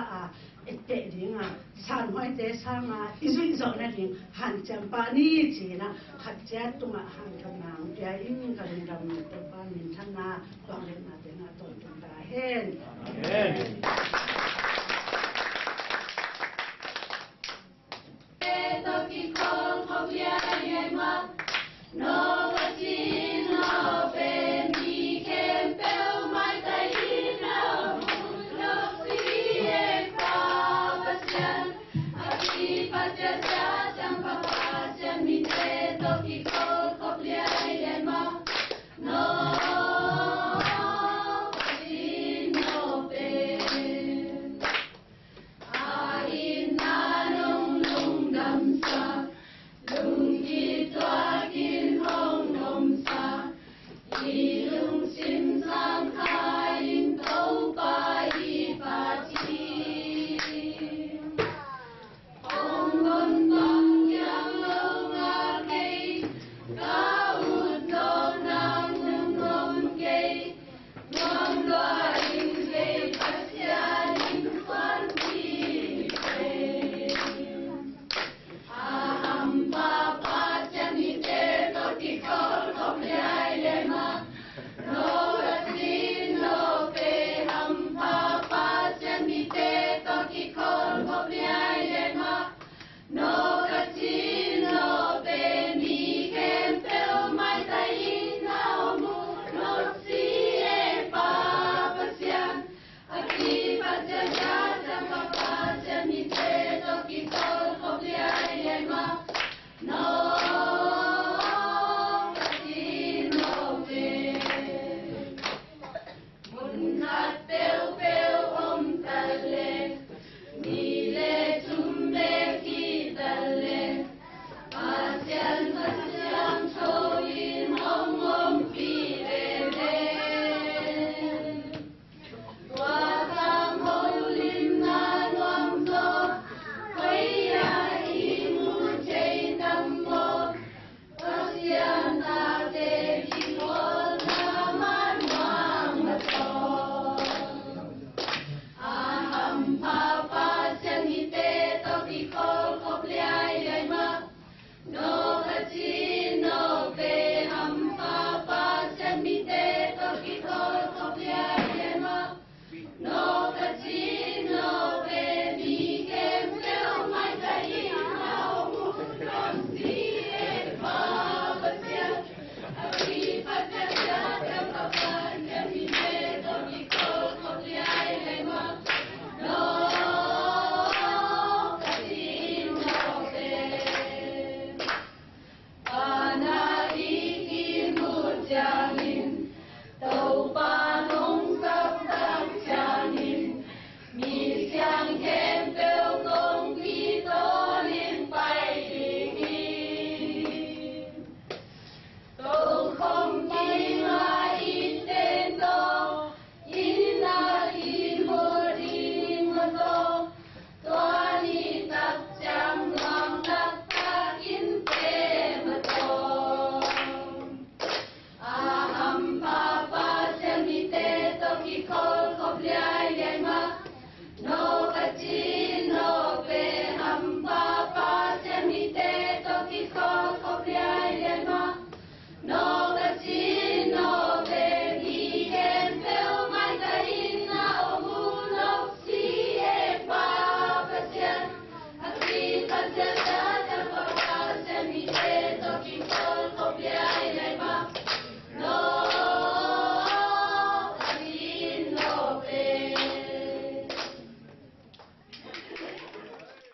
เอเตดีงะสานหอยเตสางะอิซุอิซอนนั่นดีหันจำปานีจีนะขัดแจ๊ตุงะหันกำลังใจอินกันดำตัวบ้านมินทันนาความเล่นมาเตนะต้นตุนตาเห็น